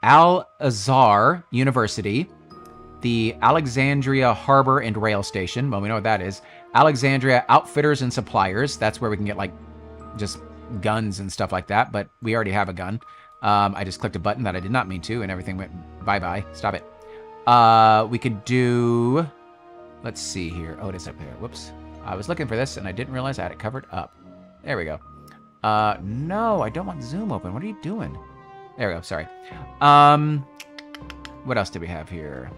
Al-Azhar University, the Alexandria Harbor and Rail Station. Well, we know what that is. Alexandria Outfitters and Suppliers. That's where we can get like just guns and stuff like that, but we already have a gun. I just clicked a button that I did not mean to, and everything went bye-bye. Stop it. We could do... Let's see here. Oh, it is up there. Whoops. I was looking for this, and I didn't realize I had it covered up. There we go. No, I don't want Zoom open. What are you doing? There we go. Sorry. What else do we have here?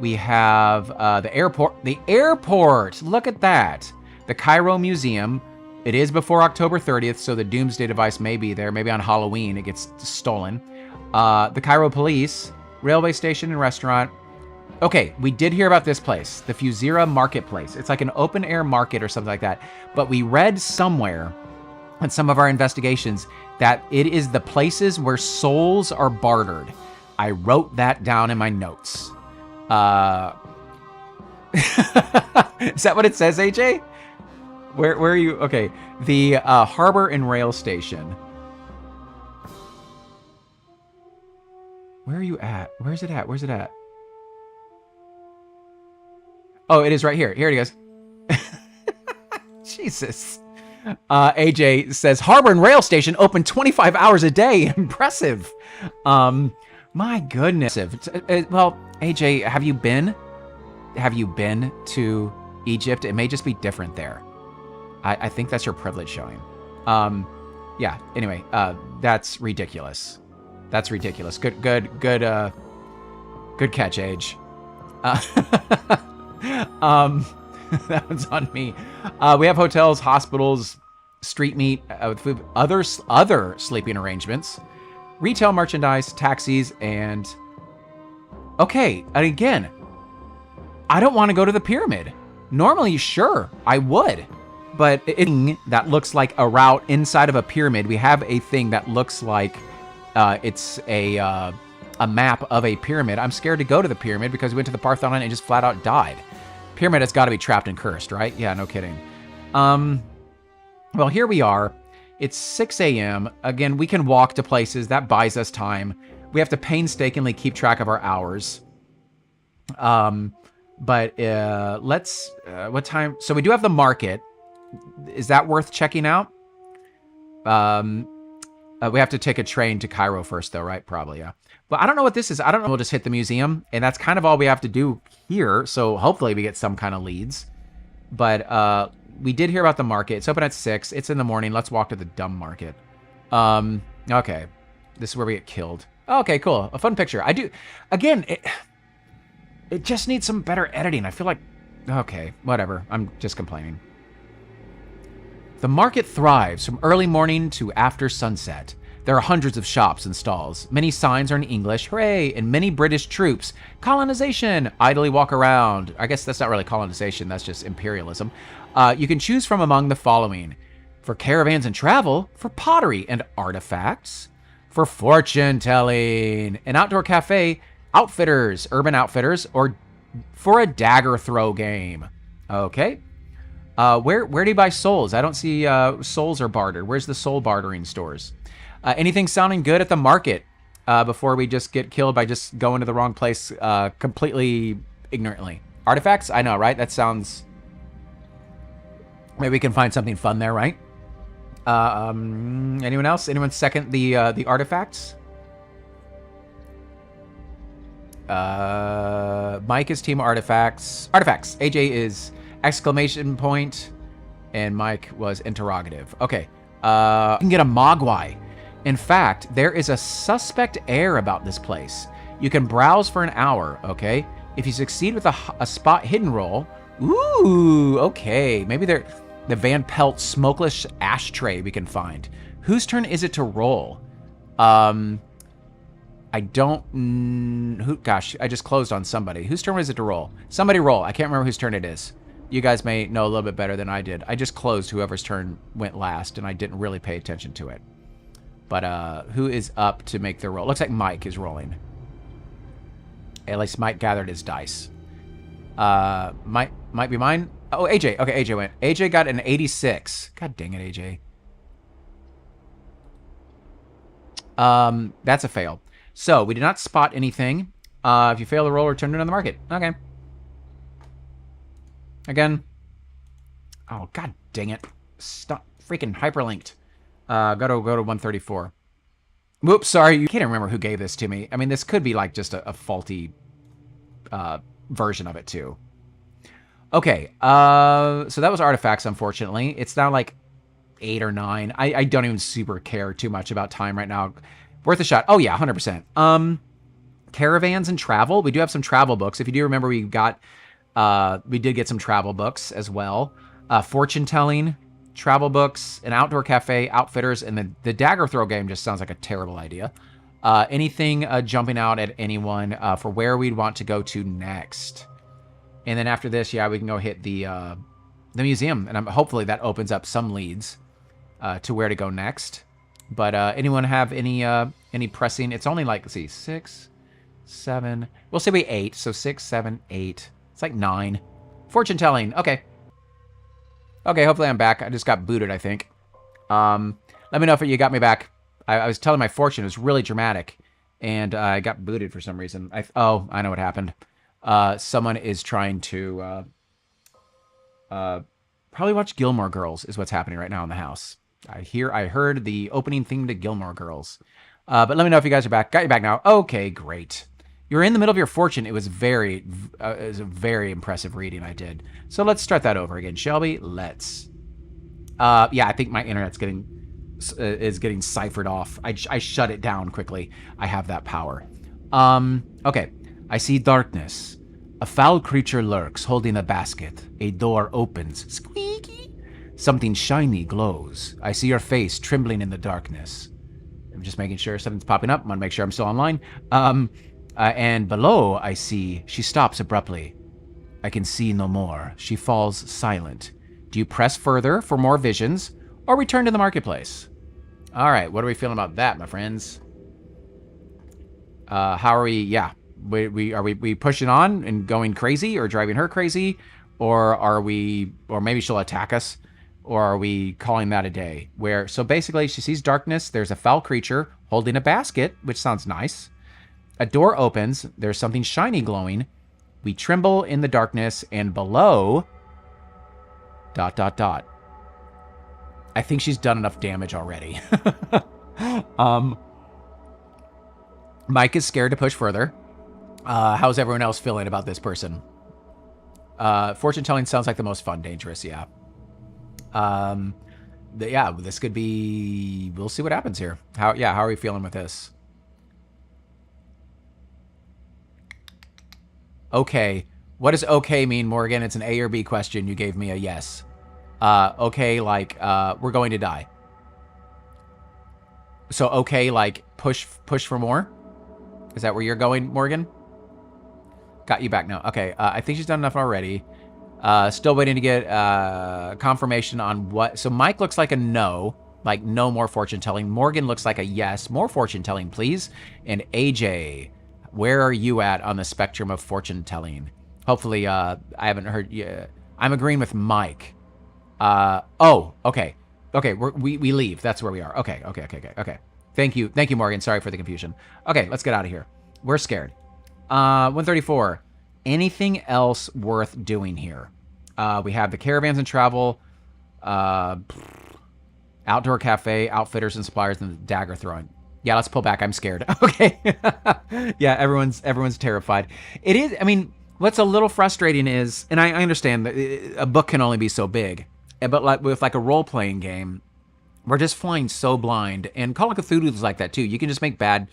We have the airport. The airport! Look at that. The Cairo Museum. It is before October 30th, so the Doomsday device may be there. Maybe on Halloween it gets stolen. The Cairo Police. Railway station and restaurant. Okay, we did hear about this place. The Fusira Marketplace. It's like an open-air market or something like that. But we read somewhere in some of our investigations that it is the places where souls are bartered. I wrote that down in my notes. Is that what it says, AJ? Where are you? Okay, the harbor and rail station. Where are you at? Where's it at? Where's it at? Oh, it is right here. Here it goes. Jesus. AJ says, Harbor and Rail Station open 25 hours a day. Impressive. My goodness. Well, AJ, have you been to Egypt? It may just be different there. I think that's your privilege showing. Yeah, anyway, that's ridiculous. That's ridiculous. Good catch, Age. That one's on me. We have hotels, hospitals, street meat, food, other sleeping arrangements, retail merchandise, taxis, and okay. And again, I don't want to go to the pyramid. Normally, sure, I would, but that looks like a route inside of a pyramid. We have a thing that looks like it's a map of a pyramid. I'm scared to go to the pyramid because we went to the Parthenon and just flat out died. Pyramid has got to be trapped and cursed, right? Yeah, no kidding. Well, here we are. It's 6 a.m. Again, we can walk to places. That buys us time. We have to painstakingly keep track of our hours. But let's... what time? So we do have the market. Is that worth checking out? We have to take a train to Cairo first, though, right? Probably, yeah. But I don't know what this is. I don't know. We'll just hit the museum, and that's kind of all we have to do here. So hopefully we get some kind of leads. But we did hear about the market. It's open at 6. It's in the morning. Let's walk to the dumb market. Okay. This is where we get killed. Okay, cool. A fun picture. I do. Again, it just needs some better editing. I feel like... Okay, whatever. I'm just complaining. The market thrives from early morning to after sunset. There are hundreds of shops and stalls. Many signs are in English, hooray, and many British troops. Colonization, idly walk around. I guess that's not really colonization, that's just imperialism. You can choose from among the following. For caravans and travel, for pottery and artifacts, for fortune telling, an outdoor cafe, outfitters, urban outfitters, or for a dagger throw game. Okay. Where do you buy souls? I don't see souls are bartered. Where's the soul bartering stores? Anything sounding good at the market before we just get killed by just going to the wrong place completely ignorantly? Artifacts? I know, right? That sounds... Maybe we can find something fun there, right? Anyone else? Anyone second the artifacts? Mike is team artifacts. Artifacts. AJ is exclamation point, and Mike was interrogative. Okay. You can get a mogwai. In fact, there is a suspect air about this place. You can browse for an hour, okay? If you succeed with a spot hidden roll, ooh, okay. Maybe they're the Van Pelt smokeless ashtray we can find. Whose turn is it to roll? I don't... gosh, I just closed on somebody. Whose turn is it to roll? Somebody roll. I can't remember whose turn it is. You guys may know a little bit better than I did. I just closed whoever's turn went last, and I didn't really pay attention to it. But who is up to make the roll? Looks like Mike is rolling. At least Mike gathered his dice. Might be mine. Oh, AJ. Okay, AJ went. AJ got an 86. God dang it, AJ. That's a fail. So, we did not spot anything. If you fail the roll, return it on the market. Okay. Again. Oh, god dang it. Stop. Freaking hyperlinked. Go to 134. Whoops, sorry. You can't remember who gave this to me. I mean, this could be like just a faulty version of it, too. Okay. So that was artifacts, unfortunately. It's now like 8 or 9. I don't even super care too much about time right now. Worth a shot. Oh, yeah, 100%. Caravans and travel. We do have some travel books. If you do remember, we did get some travel books as well. Fortune telling, travel books, an outdoor cafe, outfitters, and the dagger throw game just sounds like a terrible idea. Anything jumping out at anyone for where we'd want to go to next. And then after this, yeah, we can go hit the museum, and hopefully that opens up some leads to where to go next. But anyone have any pressing? It's only like, let's see, 6, 7. We'll say we 8. So 6, 7, 8. It's like 9. Fortune telling. Okay. Okay, hopefully I'm back. I just got booted, I think. Let me know if you got me back. I was telling my fortune. It was really dramatic. And I got booted for some reason. Oh, I know what happened. Someone is trying to probably watch Gilmore Girls is what's happening right now in the house. I heard the opening theme to Gilmore Girls. But let me know if you guys are back. Got you back now. Okay, great. You're in the middle of your fortune. It was a very impressive reading I did. So let's start that over again, shall we? Let's. Yeah, I think my internet's getting ciphered off. I shut it down quickly. I have that power. Okay. I see darkness. A foul creature lurks, holding a basket. A door opens. Squeaky. Something shiny glows. I see your face trembling in the darkness. I'm just making sure something's popping up. I want to make sure I'm still online. And below, I see she stops abruptly. I can see no more. She falls silent. Do you press further for more visions, or return to the marketplace? All right, what are we feeling about that, my friends? How are we? Yeah, are we pushing on and going crazy, or driving her crazy, or maybe she'll attack us, or are we calling that a day? So basically, she sees darkness. There's a foul creature holding a basket, which sounds nice. A door opens. There's something shiny glowing. We tremble in the darkness, and below... ... I think she's done enough damage already. Mike is scared to push further. How's everyone else feeling about this person? Fortune telling sounds like the most fun, dangerous, yeah. Yeah, this could be... We'll see what happens here. How are we feeling with this? Okay. What does okay mean, Morgan? It's an A or B question. You gave me a yes. Okay, like, we're going to die. So, okay, like, push for more? Is that where you're going, Morgan? Got you back now. Okay, I think she's done enough already. Still waiting to get confirmation on what. So Mike looks like a no, like no more fortune telling. Morgan looks like a yes, more fortune telling, please. And AJ, where are you at on the spectrum of fortune telling? Hopefully, I haven't heard you. I'm agreeing with Mike. Oh, okay. Okay, we leave. That's where we are. Okay. Thank you, Morgan. Sorry for the confusion. Okay, let's get out of here. We're scared. 134. Anything else worth doing here? We have the caravans and travel, outdoor cafe, outfitters and suppliers, and the dagger throwing. Yeah, let's pull back. I'm scared. Okay. Yeah, everyone's terrified. It is. I mean, what's a little frustrating is, and I understand that a book can only be so big, but like with like a role-playing game, we're just flying so blind. And Call of Cthulhu is like that too. You can just make bad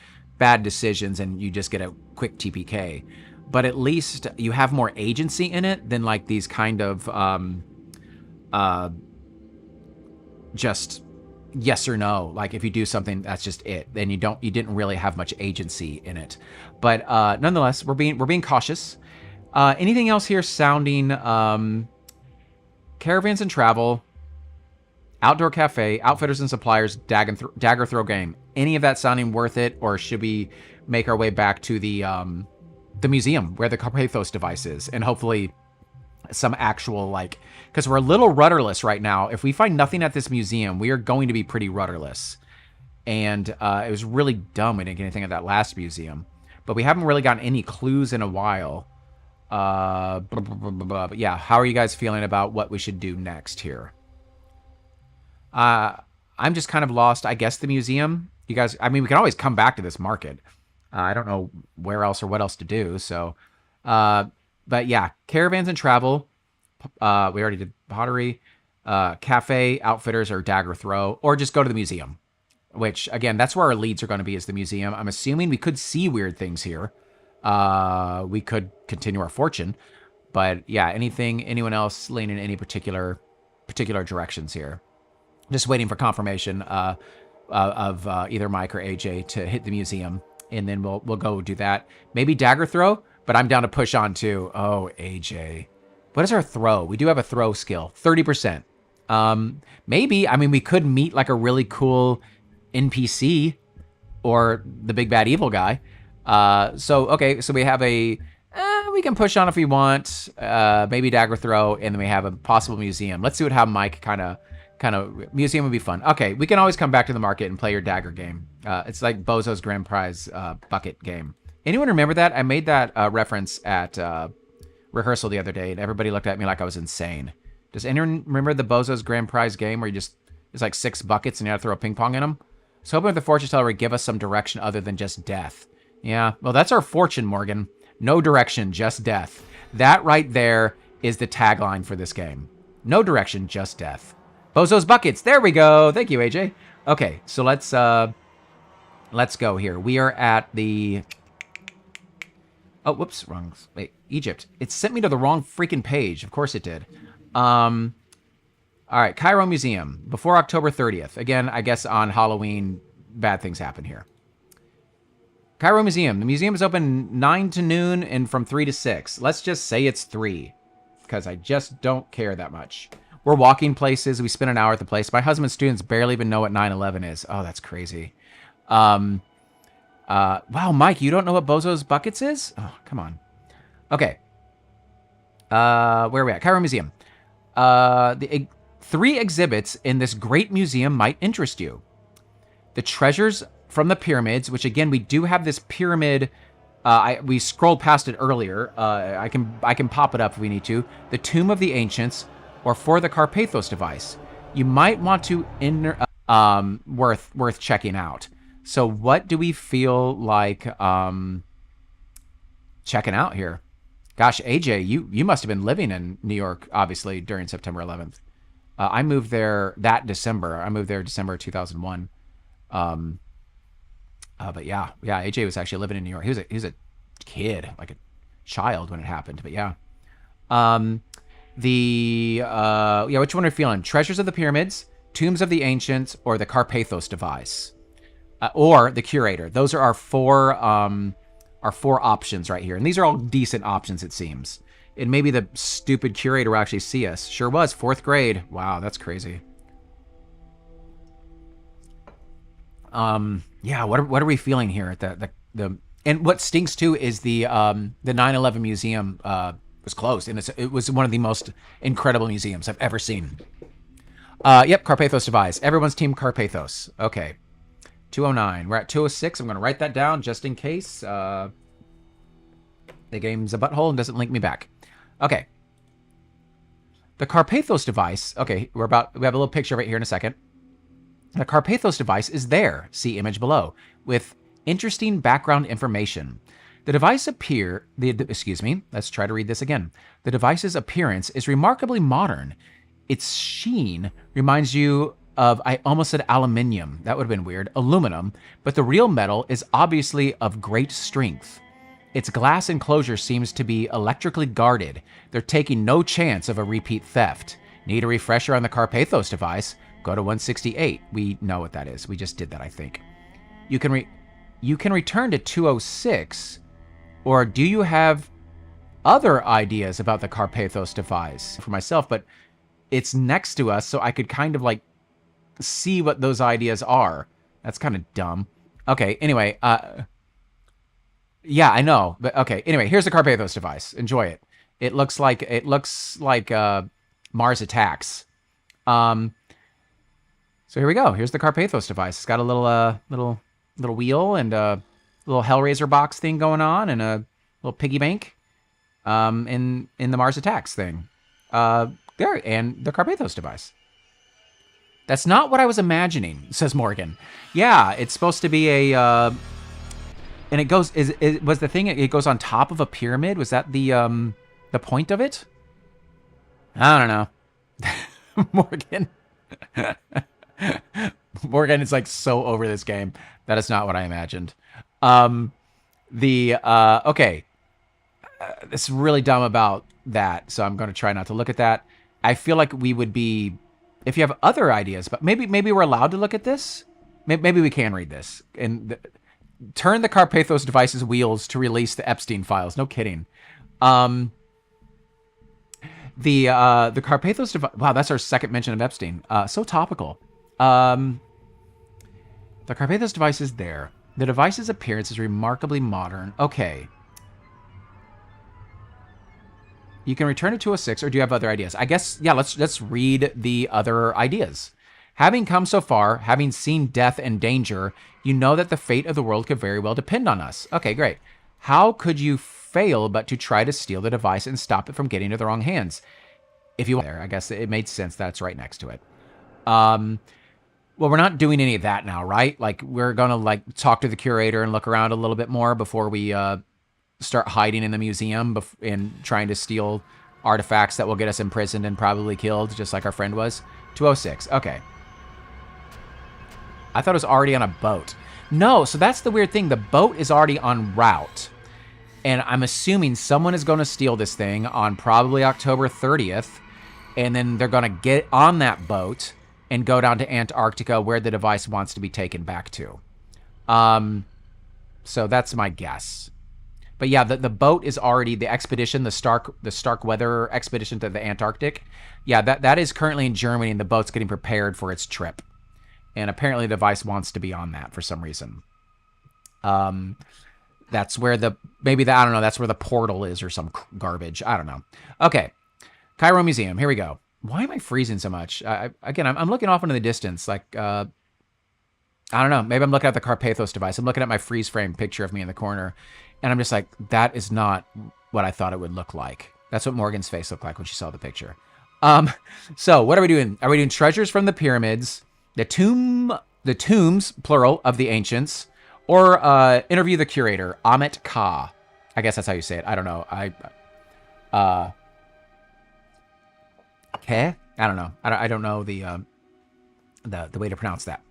decisions and you just get a quick TPK. But at least you have more agency in it than like these kind of just yes or no. Like if you do something, that's just it. Then you didn't really have much agency in it. But nonetheless, we're being cautious. Anything else here sounding caravans and travel, outdoor cafe, outfitters and suppliers, dagger throw game. Any of that sounding worth it, or should we make our way back to the museum where the Carpathos device is, and hopefully some actual, like, because we're a little rudderless right now. If we find nothing at this museum, we are going to be pretty rudderless. And it was really dumb we didn't get anything at that last museum. But we haven't really gotten any clues in a while. But yeah, how are you guys feeling about what we should do next here? I'm just kind of lost. I guess the museum. You guys, I mean, we can always come back to this market. I don't know where else or what else to do. So, but yeah, caravans and travel. We already did pottery, cafe, outfitters, or dagger throw, or just go to the museum, which again, that's where our leads are going to be, is the museum. I'm assuming we could see weird things here. We could continue our fortune, but yeah, anyone else leaning in any particular directions here? Just waiting for confirmation, of either Mike or AJ to hit the museum. And then we'll go do that. Maybe dagger throw, but I'm down to push on too. Oh, AJ. What is our throw? We do have a throw skill, 30%. Maybe, I mean, we could meet like a really cool NPC or the big bad evil guy. Okay, so we have we can push on if we want, maybe dagger throw, and then we have a possible museum. Let's see how Mike kind of museum would be fun. Okay, we can always come back to the market and play your dagger game. It's like Bozo's grand prize bucket game. Anyone remember that? I made that reference at rehearsal the other day, and everybody looked at me like I was insane. Does anyone remember the Bozo's grand prize game where it's like 6 buckets and you have to throw a ping pong in them? So hoping the fortune teller would give us some direction other than just death. Yeah, well, that's our fortune, Morgan. No direction, just death. That right there is the tagline for this game. No direction, just death. Bozo's buckets. There we go. Thank you, AJ. Okay, so let's go here. We are at the... Oh, whoops, wrong. Wait, Egypt. It sent me to the wrong freaking page. Of course it did. All right, Cairo Museum. Before October 30th. Again, I guess on Halloween, bad things happen here. Cairo Museum. The museum is open 9 to noon and from 3 to 6. Let's just say it's 3, because I just don't care that much. We're walking places. We spend an hour at the place. My husband's students barely even know what 9/11 is. Oh, that's crazy. Wow, Mike, you don't know what Bozo's Buckets is? Oh, come on. Okay. Where are we at? Cairo Museum. The 3 exhibits in this great museum might interest you. The treasures from the pyramids, which again, we do have this pyramid. We scrolled past it earlier. I can pop it up if we need to. The Tomb of the Ancients, or for the Carpathos device. You might want to worth checking out. So what do we feel like checking out here? Gosh, AJ, you must have been living in New York, obviously, during September 11th. I moved there that December. I moved there December 2001. But yeah, AJ was actually living in New York. He was a kid, like a child when it happened. But yeah. Which one are you feeling? Treasures of the Pyramids, Tombs of the Ancients, or the Carpathos device, or the Curator. Those are our four options right here, and these are all decent options, it seems. And maybe the stupid curator will actually see us. Sure was, 4th grade. Wow, that's crazy. Yeah, what are we feeling here at the and what stinks too is the 9/11 museum was closed, and it was one of the most incredible museums I've ever seen. Yep, Carpathos device. Everyone's team Carpathos. Okay. 209. We're at 206. I'm going to write that down just in case the game's a butthole and doesn't link me back. Okay. The Carpathos device. Okay, we have a little picture right here in a second. The Carpathos device is there. See image below with interesting background information. The device let's try to read this again. The device's appearance is remarkably modern. Its sheen reminds you of, I almost said aluminium. That would have been weird. Aluminum. But the real metal is obviously of great strength. Its glass enclosure seems to be electrically guarded. They're taking no chance of a repeat theft. Need a refresher on the Carpathos device? Go to 168. We know what that is. We just did that, I think. You can return to 206, or do you have other ideas about the Carpathos device? For myself, but it's next to us, so I could kind of like see what those ideas are. That's kind of dumb. Okay, anyway, yeah, I know, but okay. Anyway, here's the Carpathos device. Enjoy it. It looks like Mars Attacks. So here we go. Here's the Carpathos device. It's got a little wheel and a little Hellraiser box thing going on, and a little piggy bank in the Mars Attacks thing. There, and the Carpathos device. That's not what I was imagining, says Morgan. Yeah, it's supposed to be a and it goes was the thing it goes on top of a pyramid? Was that the point of it? I don't know. Morgan. Morgan is like so over this game. That is not what I imagined. Okay. This is really dumb about that, so I'm going to try not to look at that. I feel like we would be, if you have other ideas, but maybe we're allowed to look at this. Maybe we can read this and turn the Carpathos device's wheels to release the Epstein files. No kidding. The Carpathos device. Wow, that's our second mention of Epstein. So topical. The Carpathos device is there. The device's appearance is remarkably modern. Okay. You can return to 206, or do you have other ideas? I guess, yeah, let's read the other ideas. Having come so far, having seen death and danger, you know that the fate of the world could very well depend on us. Okay, great. How could you fail but to try to steal the device and stop it from getting into the wrong hands? If you there, I guess it made sense that's right next to it. Well, we're not doing any of that now, right? Like, we're gonna like talk to the curator and look around a little bit more before we start hiding in the museum and trying to steal artifacts that will get us imprisoned and probably killed, just like our friend was. 206. Okay. I thought it was already on a boat. No, so that's the weird thing. The boat is already en route. And I'm assuming someone is going to steal this thing on probably October 30th. And then they're going to get on that boat and go down to Antarctica where the device wants to be taken back to. So that's my guess. But yeah, the boat is already, the expedition, the Stark Weather expedition to the Antarctic. Yeah, that is currently in Germany, and the boat's getting prepared for its trip. And apparently the device wants to be on that for some reason. That's where I don't know, that's where the portal is or some garbage. I don't know. Okay. Cairo Museum. Here we go. Why am I freezing so much? I'm looking off into the distance. Like, I don't know. Maybe I'm looking at the Carpathos device. I'm looking at my freeze frame picture of me in the corner. And I'm just like, that is not what I thought it would look like. That's what Morgan's face looked like when she saw the picture. So what are we doing? Are we doing treasures from the pyramids, the tombs, plural, of the ancients, or interview the curator, Amit Ka? I guess that's how you say it. I don't know. Okay? I don't know. I don't know the way to pronounce that.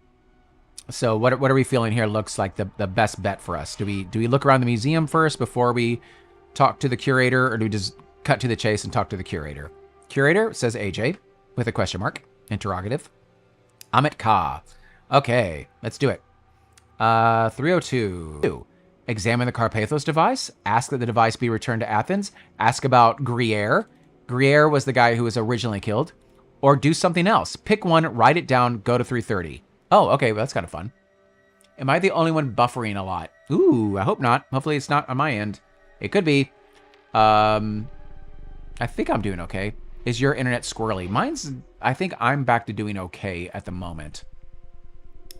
So what are we feeling here looks like the best bet for us? Do we look around the museum first before we talk to the curator, or do we just cut to the chase and talk to the curator? Curator, says AJ, with a question mark, interrogative. Amit Ka. Okay, let's do it. 302. Examine the Carpathos device. Ask that the device be returned to Athens. Ask about Gruyere. Gruyere was the guy who was originally killed. Or do something else. Pick one, write it down, go to 3:30. Oh, okay, well, that's kind of fun. Am I the only one buffering a lot? Ooh, I hope not. Hopefully it's not on my end. It could be. I think I'm doing okay. Is your internet squirrely? Mine's, I think I'm back to doing okay at the moment.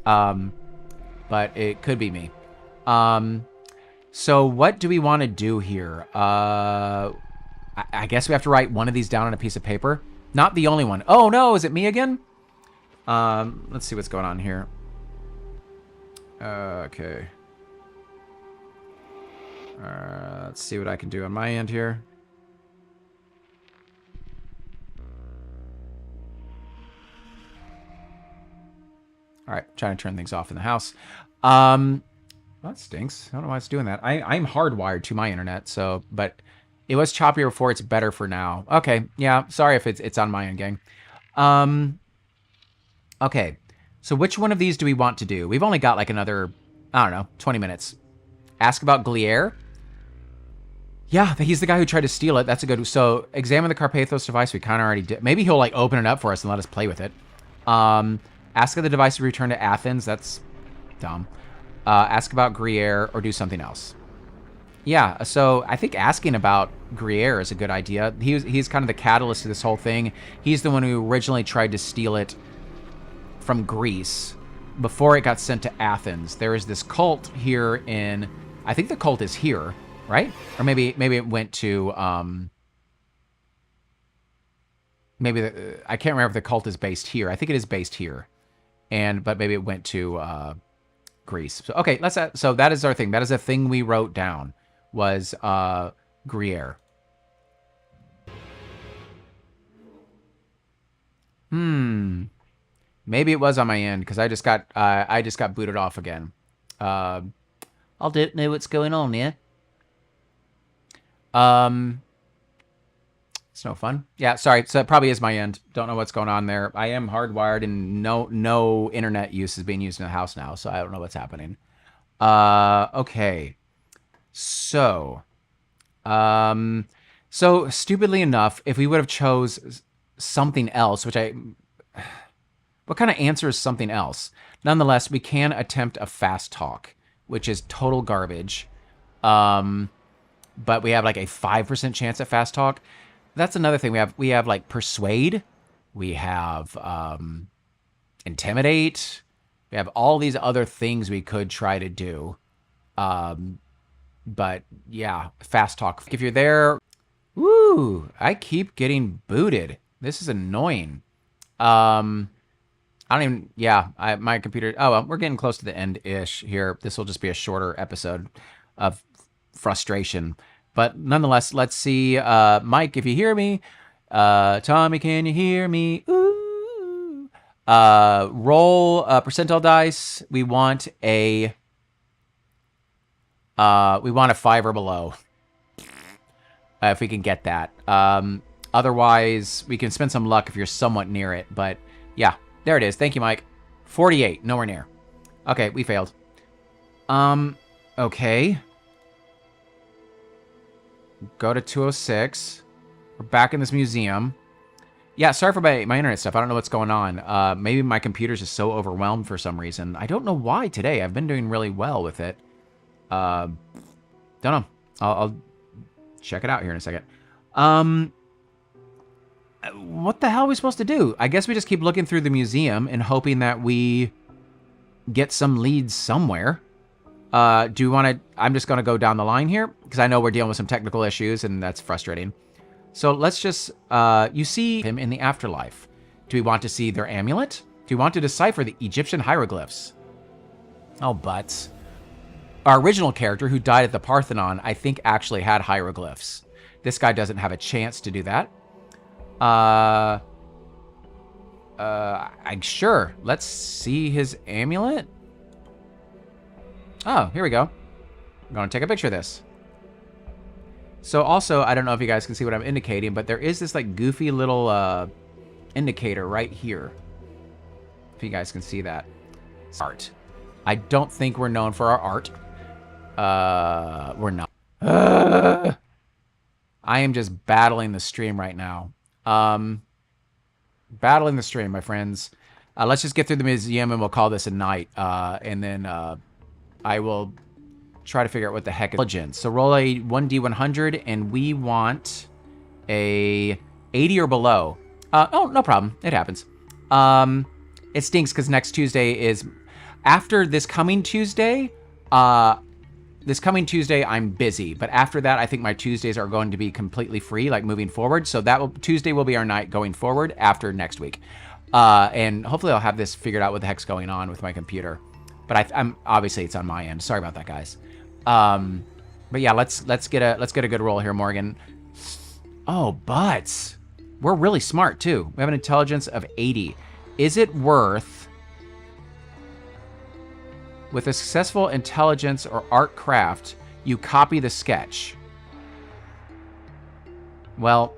But it could be me. So what do we want to do here? I guess we have to write one of these down on a piece of paper. Not the only one. Oh no, is it me again? Let's see what's going on here. Okay. Let's see what I can do on my end here. All right, trying to turn things off in the house. That stinks. I don't know why it's doing that. I'm hardwired to my internet, so, but it was choppier before. It's better for now. Okay, yeah, sorry if it's on my end, gang. Okay, so which one of these do we want to do? We've only got like another, I don't know, 20 minutes. Ask about Gruyere. Yeah, he's the guy who tried to steal it. That's a good, so examine the Carpathos device. We kind of already did. Maybe he'll like open it up for us and let us play with it. Ask if the device will return to Athens. That's dumb. Ask about Gruyere or do something else. Yeah, so I think asking about Gruyere is a good idea. He's kind of the catalyst to this whole thing. He's the one who originally tried to steal it from Greece before it got sent to Athens. There is this cult here in, I think the cult is here, right? Or maybe it went to, I can't remember if the cult is based here. I think it is based here. But maybe it went to Greece. So, okay, so that is our thing. That is a thing we wrote down, was Gruyere. Maybe it was on my end because I just got booted off again. I don't know what's going on here. It's no fun. Yeah, sorry. So it probably is my end. Don't know what's going on there. I am hardwired and no internet use is being used in the house now, so I don't know what's happening. Okay. So stupidly enough, if we would have chose something else, what kind of answer is something else? Nonetheless, we can attempt a fast talk, which is total garbage. But we have like a 5% chance at fast talk. That's another thing. We have like persuade. We have intimidate. We have all these other things we could try to do. But yeah, fast talk. If you're there, woo, I keep getting booted. This is annoying. I don't even, yeah, my computer, oh, well, we're getting close to the end-ish here. This will just be a shorter episode of frustration. But nonetheless, let's see. Mike, if you hear me. Tommy, can you hear me? Ooh. Roll percentile dice. We want a 5 or below. If we can get that. Otherwise, we can spend some luck if you're somewhat near it. But yeah, there it is. Thank you, Mike. 48, nowhere near. Okay, we failed. Okay. Go to 206. We're back in this museum. Yeah, sorry for my internet stuff. I don't know what's going on. Maybe my computer's just so overwhelmed for some reason. I don't know why today. I've been doing really well with it. Don't know. I'll check it out here in a second. What the hell are we supposed to do? I guess we just keep looking through the museum and hoping that we get some leads somewhere. Do you want to... I'm just going to go down the line here because I know we're dealing with some technical issues and that's frustrating. So let's just... you see him in the afterlife. Do we want to see their amulet? Do we want to decipher the Egyptian hieroglyphs? Oh, butts. Our original character who died at the Parthenon, I think actually had hieroglyphs. This guy doesn't have a chance to do that. I'm sure. Let's see his amulet. Oh, here we go. I'm going to take a picture of this. So also, I don't know if you guys can see what I'm indicating, but there is this like goofy little indicator right here. If you guys can see that. Art. I don't think we're known for our art. We're not. I am just battling the stream right now. Battling the stream, my friends. Let's just get through the museum and we'll call this a night. And then I will try to figure out what the heck is intelligence. So roll a 1d100 and we want a 80 or below. Oh, no problem. It happens. It stinks because next Tuesday is after this coming Tuesday. This coming Tuesday, I'm busy, but after that, I think my Tuesdays are going to be completely free, like moving forward. So Tuesday will be our night going forward after next week, and hopefully I'll have this figured out what the heck's going on with my computer. But I'm obviously it's on my end. Sorry about that, guys. But yeah, let's get a good roll here, Morgan. Oh, but we're really smart too. We have an intelligence of 80. Is it worth? With a successful intelligence or art craft, you copy the sketch. Well,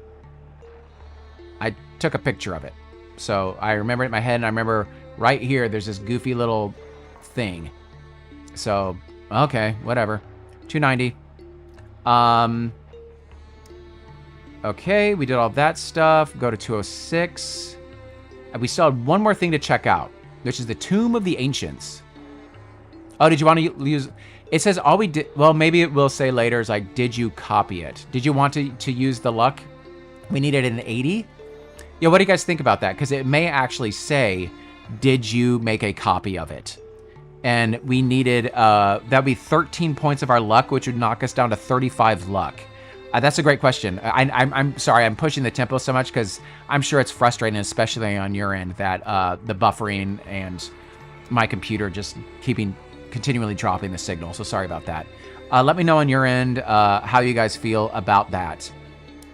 I took a picture of it. So I remember it in my head, and I remember right here, there's this goofy little thing. So, okay, whatever. 290. Okay, we did all that stuff. Go to 206. And we still have one more thing to check out, which is the Tomb of the Ancients. Oh, did you want to use... It says all we did... Well, maybe it will say later is like, did you copy it? Did you want to use the luck? We needed an 80? Yeah, what do you guys think about that? Because it may actually say, did you make a copy of it? And we needed... that would be 13 points of our luck, which would knock us down to 35 luck. That's a great question. I'm sorry, I'm pushing the tempo so much because I'm sure it's frustrating, especially on your end, that the buffering and my computer just continually dropping the signal. So sorry about that. Let me know on your end how you guys feel about that.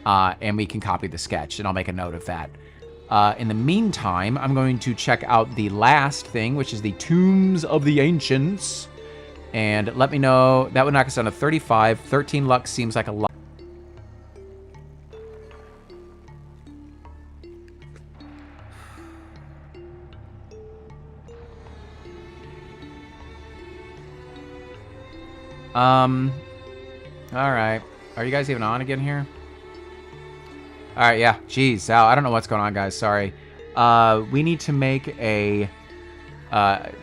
And we can copy the sketch, and I'll make a note of that. In the meantime, I'm going to check out the last thing, which is the Tombs of the Ancients. And let me know. That would knock us down to 35. 13 luck seems like a lot. All right. Are you guys even on again here? All right, yeah. Jeez, Sal, I don't know what's going on, guys. Sorry. We need to make a,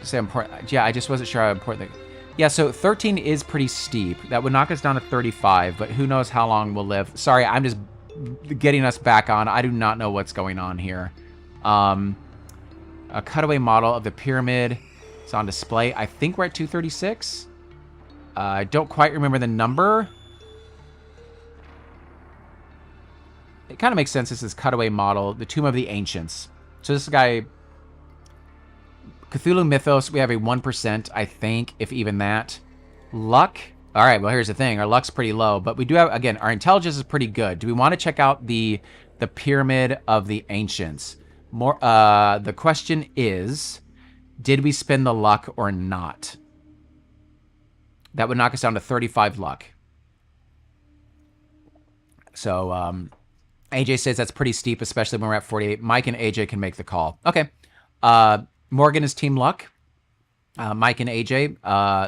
say important. Yeah, I just wasn't sure how important. Yeah, so 13 is pretty steep. That would knock us down to 35, but who knows how long we'll live. Sorry, I'm just getting us back on. I do not know what's going on here. A cutaway model of the pyramid is on display. I think we're at 236. I don't quite remember the number. It kind of makes sense. This is cutaway model, the Tomb of the Ancients. So this guy, Cthulhu Mythos, we have a 1%, I think, if even that. Luck. All right, well, here's the thing. Our luck's pretty low, but we do have, again, our intelligence is pretty good. Do we want to check out the Pyramid of the Ancients? More. The question is, did we spend the luck or not? That would knock us down to 35 luck. So, AJ says that's pretty steep, especially when we're at 48. Mike and AJ can make the call. Okay. Morgan is team luck. Mike and AJ,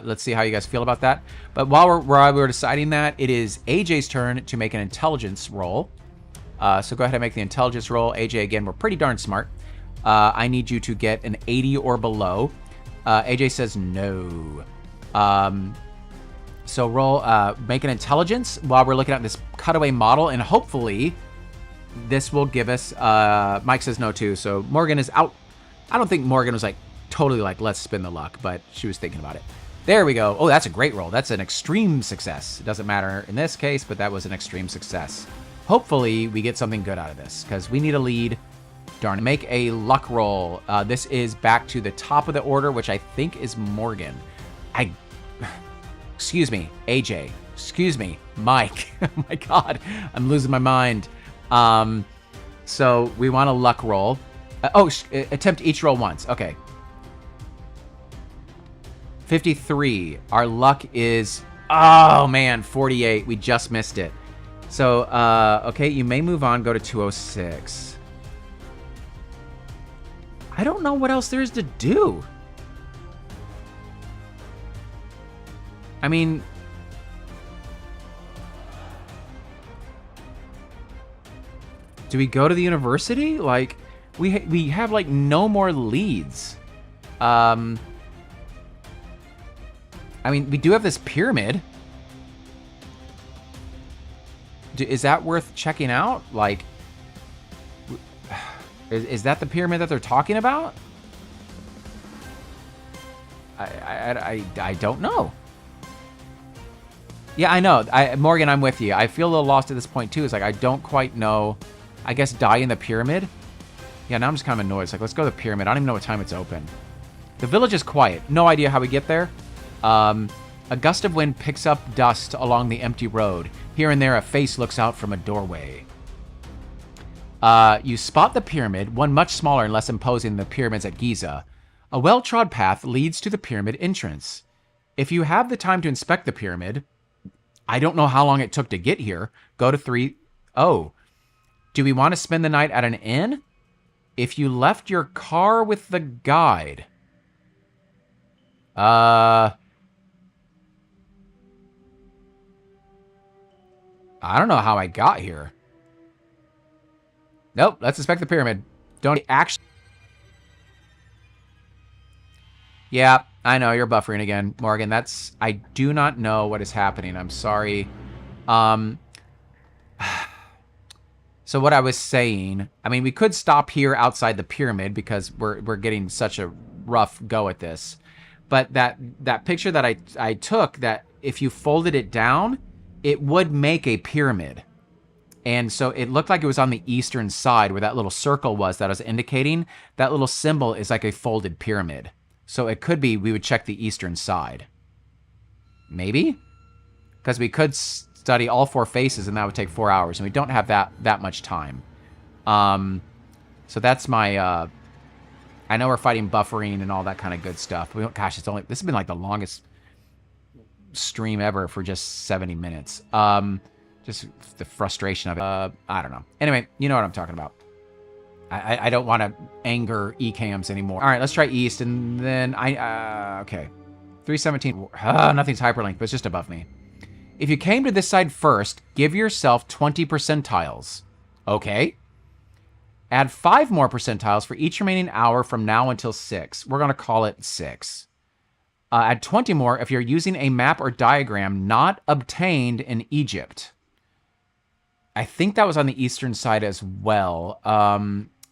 let's see how you guys feel about that. But while we're deciding that, it is AJ's turn to make an intelligence roll. So go ahead and make the intelligence roll. AJ, again, we're pretty darn smart. I need you to get an 80 or below. AJ says no. So roll, make an intelligence while we're looking at this cutaway model, and hopefully this will give us, Mike says no too, so Morgan is out. I don't think Morgan was like, totally like, let's spin the luck, but she was thinking about it. There we go. Oh, that's a great roll. That's an extreme success. It doesn't matter in this case, but that was an extreme success. Hopefully we get something good out of this, because we need a lead. Darn it. Make a luck roll. This is back to the top of the order, which I think is Morgan. Excuse me, AJ. Excuse me, Mike. Oh my God, I'm losing my mind. So we want a luck roll. Attempt each roll once. Okay. 53. Our luck is, oh man, 48. We just missed it. So, okay, you may move on. Go to 206. I don't know what else there is to do. I mean, Do we go to the university? Like, we have, like, no more leads. I mean, we do have this pyramid. Is that worth checking out? Like, is that the pyramid that they're talking about? I don't know. Yeah, I know. Morgan, I'm with you. I feel a little lost at this point, too. It's like, I don't quite know. I guess die in the pyramid? Yeah, now I'm just kind of annoyed. It's like, let's go to the pyramid. I don't even know what time it's open. The village is quiet. No idea how we get there. A gust of wind picks up dust along the empty road. Here and there, a face looks out from a doorway. You spot the pyramid, one much smaller and less imposing than the pyramids at Giza. A well-trod path leads to the pyramid entrance. If you have the time to inspect the pyramid, I don't know how long it took to get here. Go to 3... Oh. Do we want to spend the night at an inn? If you left your car with the guide... I don't know how I got here. Nope, let's inspect the pyramid. Don't actually... Yeah, I know, you're buffering again, Morgan. That's... I do not know what is happening. I'm sorry. So what I was saying... I mean, we could stop here outside the pyramid because we're getting such a rough go at this. But that picture that I took, that if you folded it down, it would make a pyramid. And so it looked like it was on the eastern side where that little circle was that I was indicating. That little symbol is like a folded pyramid. So it could be we would check the eastern side. Maybe? Because we could study all 4 faces and that would take 4 hours. And we don't have that much time. So that's my... I know we're fighting buffering and all that kind of good stuff. Gosh, this has been like the longest stream ever for just 70 minutes. Just the frustration of it. I don't know. Anyway, you know what I'm talking about. I don't want to anger ECAMs anymore. All right, let's try east, and then okay. 317. Nothing's hyperlinked, but it's just above me. If you came to this side first, give yourself 20 percentiles. Okay. Add 5 more percentiles for each remaining hour from now until 6. We're going to call it 6. Add 20 more if you're using a map or diagram not obtained in Egypt. I think that was on the eastern side as well.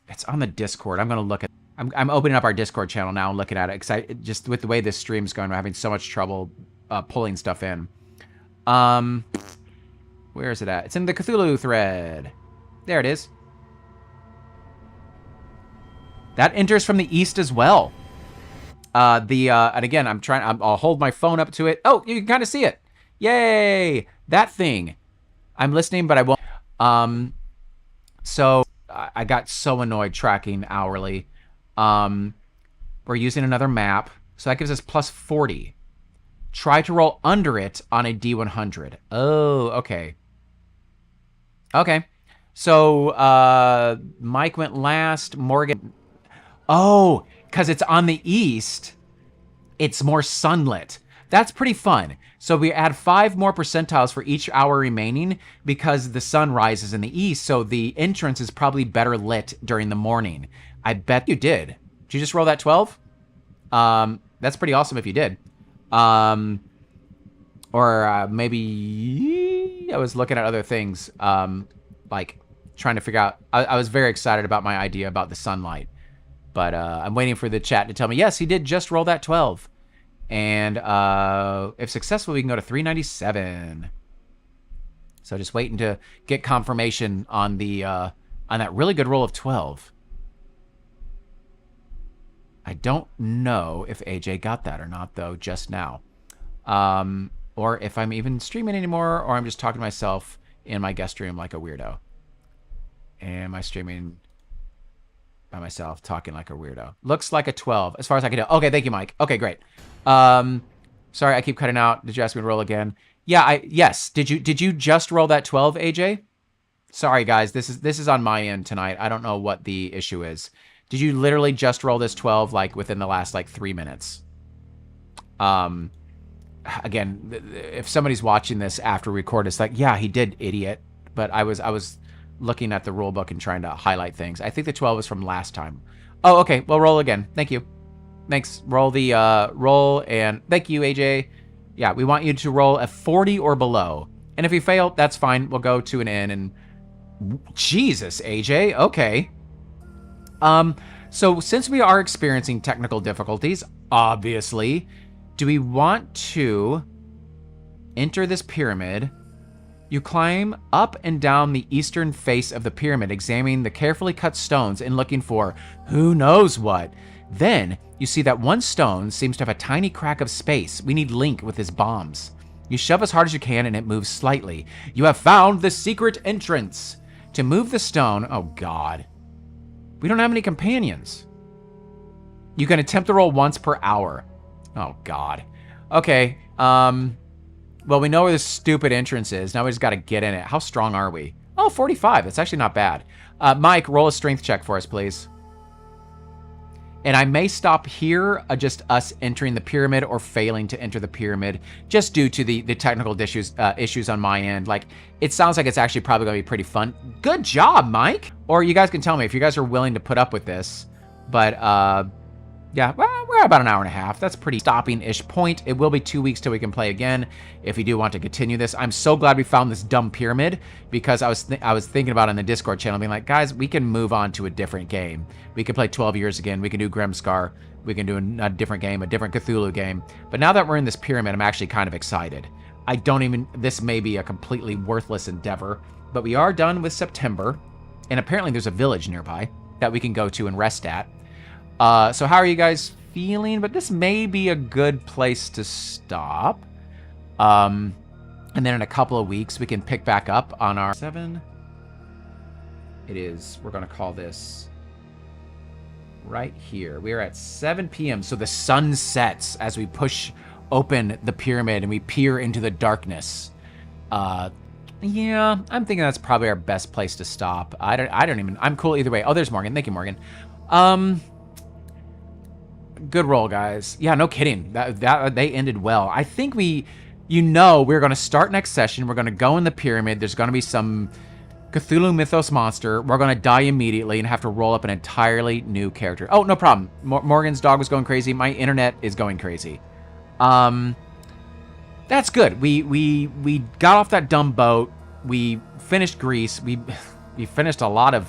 It's on the Discord. I'm going to look at... I'm opening up our Discord channel now and looking at it because just with the way this stream's going, I'm having so much trouble pulling stuff in. Where is it at? It's in the Cthulhu thread. There it is. That enters from the east as well. And again, I'll hold my phone up to it. Oh, you can kind of see it. Yay! That thing. I'm listening, but I won't. So I got so annoyed tracking hourly. We're using another map. So that gives us plus 40. Try to roll under it on a D100. Oh, okay. Okay. So, Mike went last. Morgan... Oh, because it's on the east, it's more sunlit. That's pretty fun. So we add 5 more percentiles for each hour remaining because the sun rises in the east, so the entrance is probably better lit during the morning. I bet you did. Did you just roll that 12? That's pretty awesome if you did. Or maybe I was looking at other things, like trying to figure out... I was very excited about my idea about the sunlight. But I'm waiting for the chat to tell me, yes, he did just roll that 12. And if successful, we can go to 397. So just waiting to get confirmation on the on that really good roll of 12. I don't know if AJ got that or not, though, just now. Or if I'm even streaming anymore, or I'm just talking to myself in my guest room like a weirdo. Am I streaming... by myself, talking like a weirdo. Looks like a 12, as far as I can tell. Okay, thank you, Mike. Okay, great. Sorry, I keep cutting out. Did you ask me to roll again? Yeah, yes. Did you just roll that 12, AJ? Sorry, guys. This is on my end tonight. I don't know what the issue is. Did you literally just roll this 12 like within the last like 3 minutes? Again, if somebody's watching this after we record, it's like, yeah, he did, idiot. But I was looking at the rule book and trying to highlight things. I think the 12 is from last time. Oh, okay. Well, roll again. Thank you. Thanks. Roll the roll, and thank you, AJ. Yeah, we want you to roll a 40 or below. And if you fail, that's fine. We'll go to an N and... Jesus, AJ. Okay. So since we are experiencing technical difficulties, obviously, do we want to enter this pyramid? You climb up and down the eastern face of the pyramid, examining the carefully cut stones and looking for who knows what. Then you see that one stone seems to have a tiny crack of space. We need Link with his bombs. You shove as hard as you can and it moves slightly. You have found the secret entrance. To move the stone, oh God. We don't have any companions. You can attempt to roll once per hour. Oh God. Okay, well, we know where this stupid entrance is. Now we just got to get in it. How strong are we? Oh, 45. That's actually not bad. Mike, roll a strength check for us, please. And I may stop here, just us entering the pyramid or failing to enter the pyramid, just due to the technical issues on my end. Like, it sounds like it's actually probably going to be pretty fun. Good job, Mike. Or you guys can tell me if you guys are willing to put up with this. But, yeah, well, we're at about an hour and a half. That's pretty stopping-ish point. It will be 2 weeks till we can play again if you do want to continue this. I'm so glad we found this dumb pyramid because I was thinking about it in the Discord channel, being like, guys, we can move on to a different game. We can play 12 Years again. We can do Grimscar. We can do a different game, a different Cthulhu game. But now that we're in this pyramid, I'm actually kind of excited. This may be a completely worthless endeavor, but we are done with September, and apparently there's a village nearby that we can go to and rest at. So how are you guys feeling? But this may be a good place to stop. And then in a couple of weeks, we can pick back up on our 7. It is, we're going to call this right here. We are at 7 p.m. So the sun sets as we push open the pyramid and we peer into the darkness. Yeah, I'm thinking that's probably our best place to stop. I'm cool either way. Oh, there's Morgan. Thank you, Morgan. Good roll, guys. Yeah, no kidding. They ended well. I think we're going to start next session. We're going to go in the pyramid. There's going to be some Cthulhu Mythos monster. We're going to die immediately and have to roll up an entirely new character. Oh, no problem. Morgan's dog was going crazy. My internet is going crazy. That's good. We got off that dumb boat. We finished Greece. We finished a lot of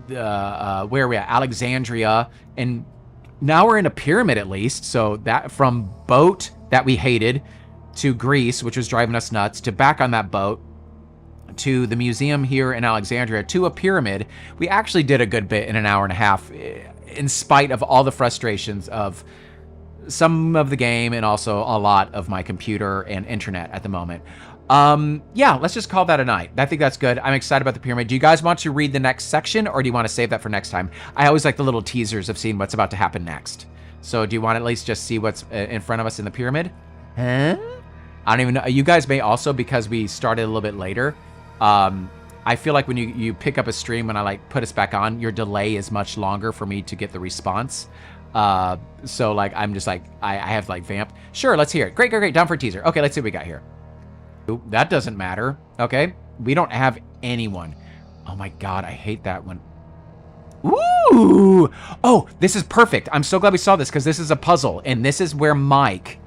where are we at? Alexandria, and now we're in a pyramid at least. So that from boat that we hated to Greece, which was driving us nuts, to back on that boat to the museum here in Alexandria to a pyramid, we actually did a good bit in an hour and a half, in spite of all the frustrations of some of the game and also a lot of my computer and internet at the moment. Yeah, let's just call that a night. I think that's good. I'm excited about the pyramid. Do you guys want to read the next section, or do you want to save that for next time? I always like the little teasers of seeing what's about to happen next. So do you want to at least just see what's in front of us in the pyramid? Huh? I don't even know. You guys may also, because we started a little bit later, I feel like when you pick up a stream and I like put us back on, your delay is much longer for me to get the response. So like, I'm just like, I have to like vamp. Sure, let's hear it. Great. Down for a teaser. Okay, let's see what we got here. Ooh, that doesn't matter. Okay, we don't have anyone. Oh my God, I hate that one. Ooh! Oh, this is perfect. I'm so glad we saw this because this is a puzzle, and this is where Mike.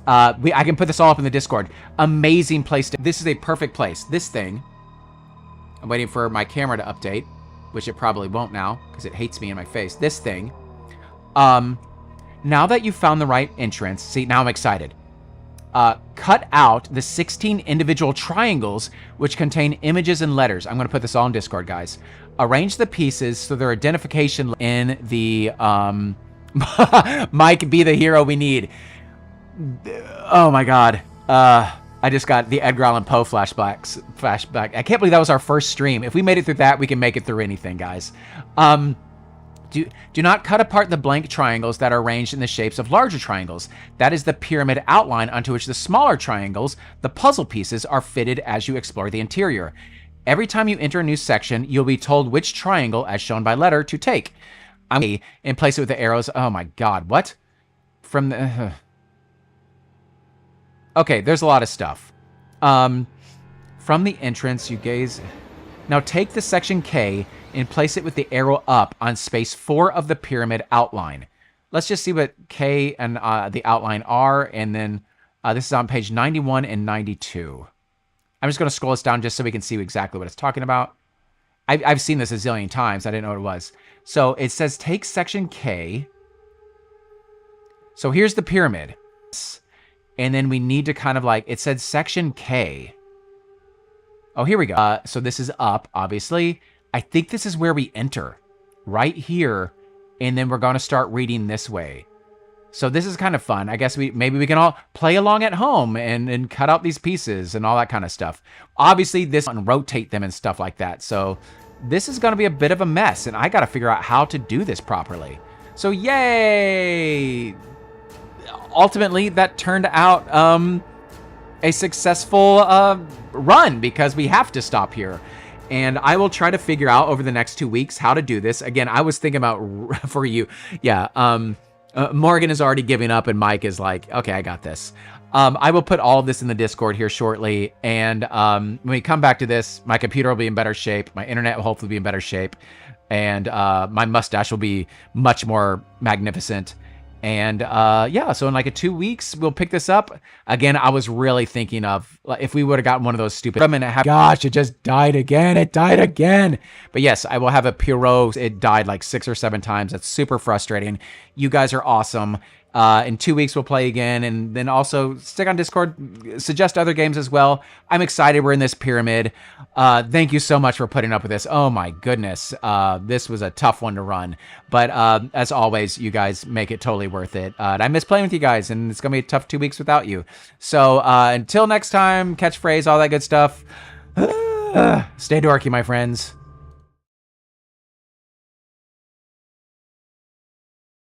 I can put this all up in the Discord. Amazing place to. This is a perfect place. This thing. I'm waiting for my camera to update, which it probably won't now because it hates me in my face. This thing. Now that you've found the right entrance, see, now I'm excited. Cut out the 16 individual triangles which contain images and letters. I'm going to put this all in Discord, guys. Arrange the pieces so their identification in the Mike, be the hero we need. Oh my God. I just got the Edgar Allan Poe flashback. I can't believe that was our first stream. If we made it through that, we can make it through anything, guys. Do not cut apart the blank triangles that are arranged in the shapes of larger triangles. That is the pyramid outline onto which the smaller triangles, the puzzle pieces, are fitted as you explore the interior. Every time you enter a new section, you'll be told which triangle, as shown by letter, to take. And place it with the arrows. Oh my God, what? From the... Okay, there's a lot of stuff. From the entrance, you gaze... Now take the section K and place it with the arrow up on space 4 of the pyramid outline. Let's just see what K and the outline are, and then this is on page 91 and 92. I'm just going to scroll this down just so we can see exactly what it's talking about. I've seen this a zillion times. I didn't know what it was. So it says take section K. So here's the pyramid. And then we need to kind of like, it said section K. Oh, here we go. So this is up, obviously. I think this is where we enter. Right here. And then we're going to start reading this way. So this is kind of fun. I guess maybe we can all play along at home and cut out these pieces and all that kind of stuff. Obviously, this and rotate them and stuff like that. So this is going to be a bit of a mess, and I got to figure out how to do this properly. So yay! Ultimately, that turned out a successful run because we have to stop here. And I will try to figure out over the next 2 weeks how to do this. Again, I was thinking about for you. Yeah, Morgan is already giving up, and Mike is like, okay, I got this. I will put all of this in the Discord here shortly. And when we come back to this, my computer will be in better shape. My internet will hopefully be in better shape. And my mustache will be much more magnificent. And yeah, so in like 2 weeks, we'll pick this up. Again, I was really thinking of if we would have gotten one of those stupid, gosh, it just died again. It died again. But yes, I will have a Pierrot. It died like 6 or 7 times. That's super frustrating. You guys are awesome. In 2 weeks, we'll play again. And then also stick on Discord, suggest other games as well. I'm excited we're in this pyramid. Thank you so much for putting up with this. Oh my goodness. This was a tough one to run. But as always, you guys make it totally worth it. And I miss playing with you guys, and it's going to be a tough 2 weeks without you. So until next time, catchphrase, all that good stuff. Stay dorky, my friends.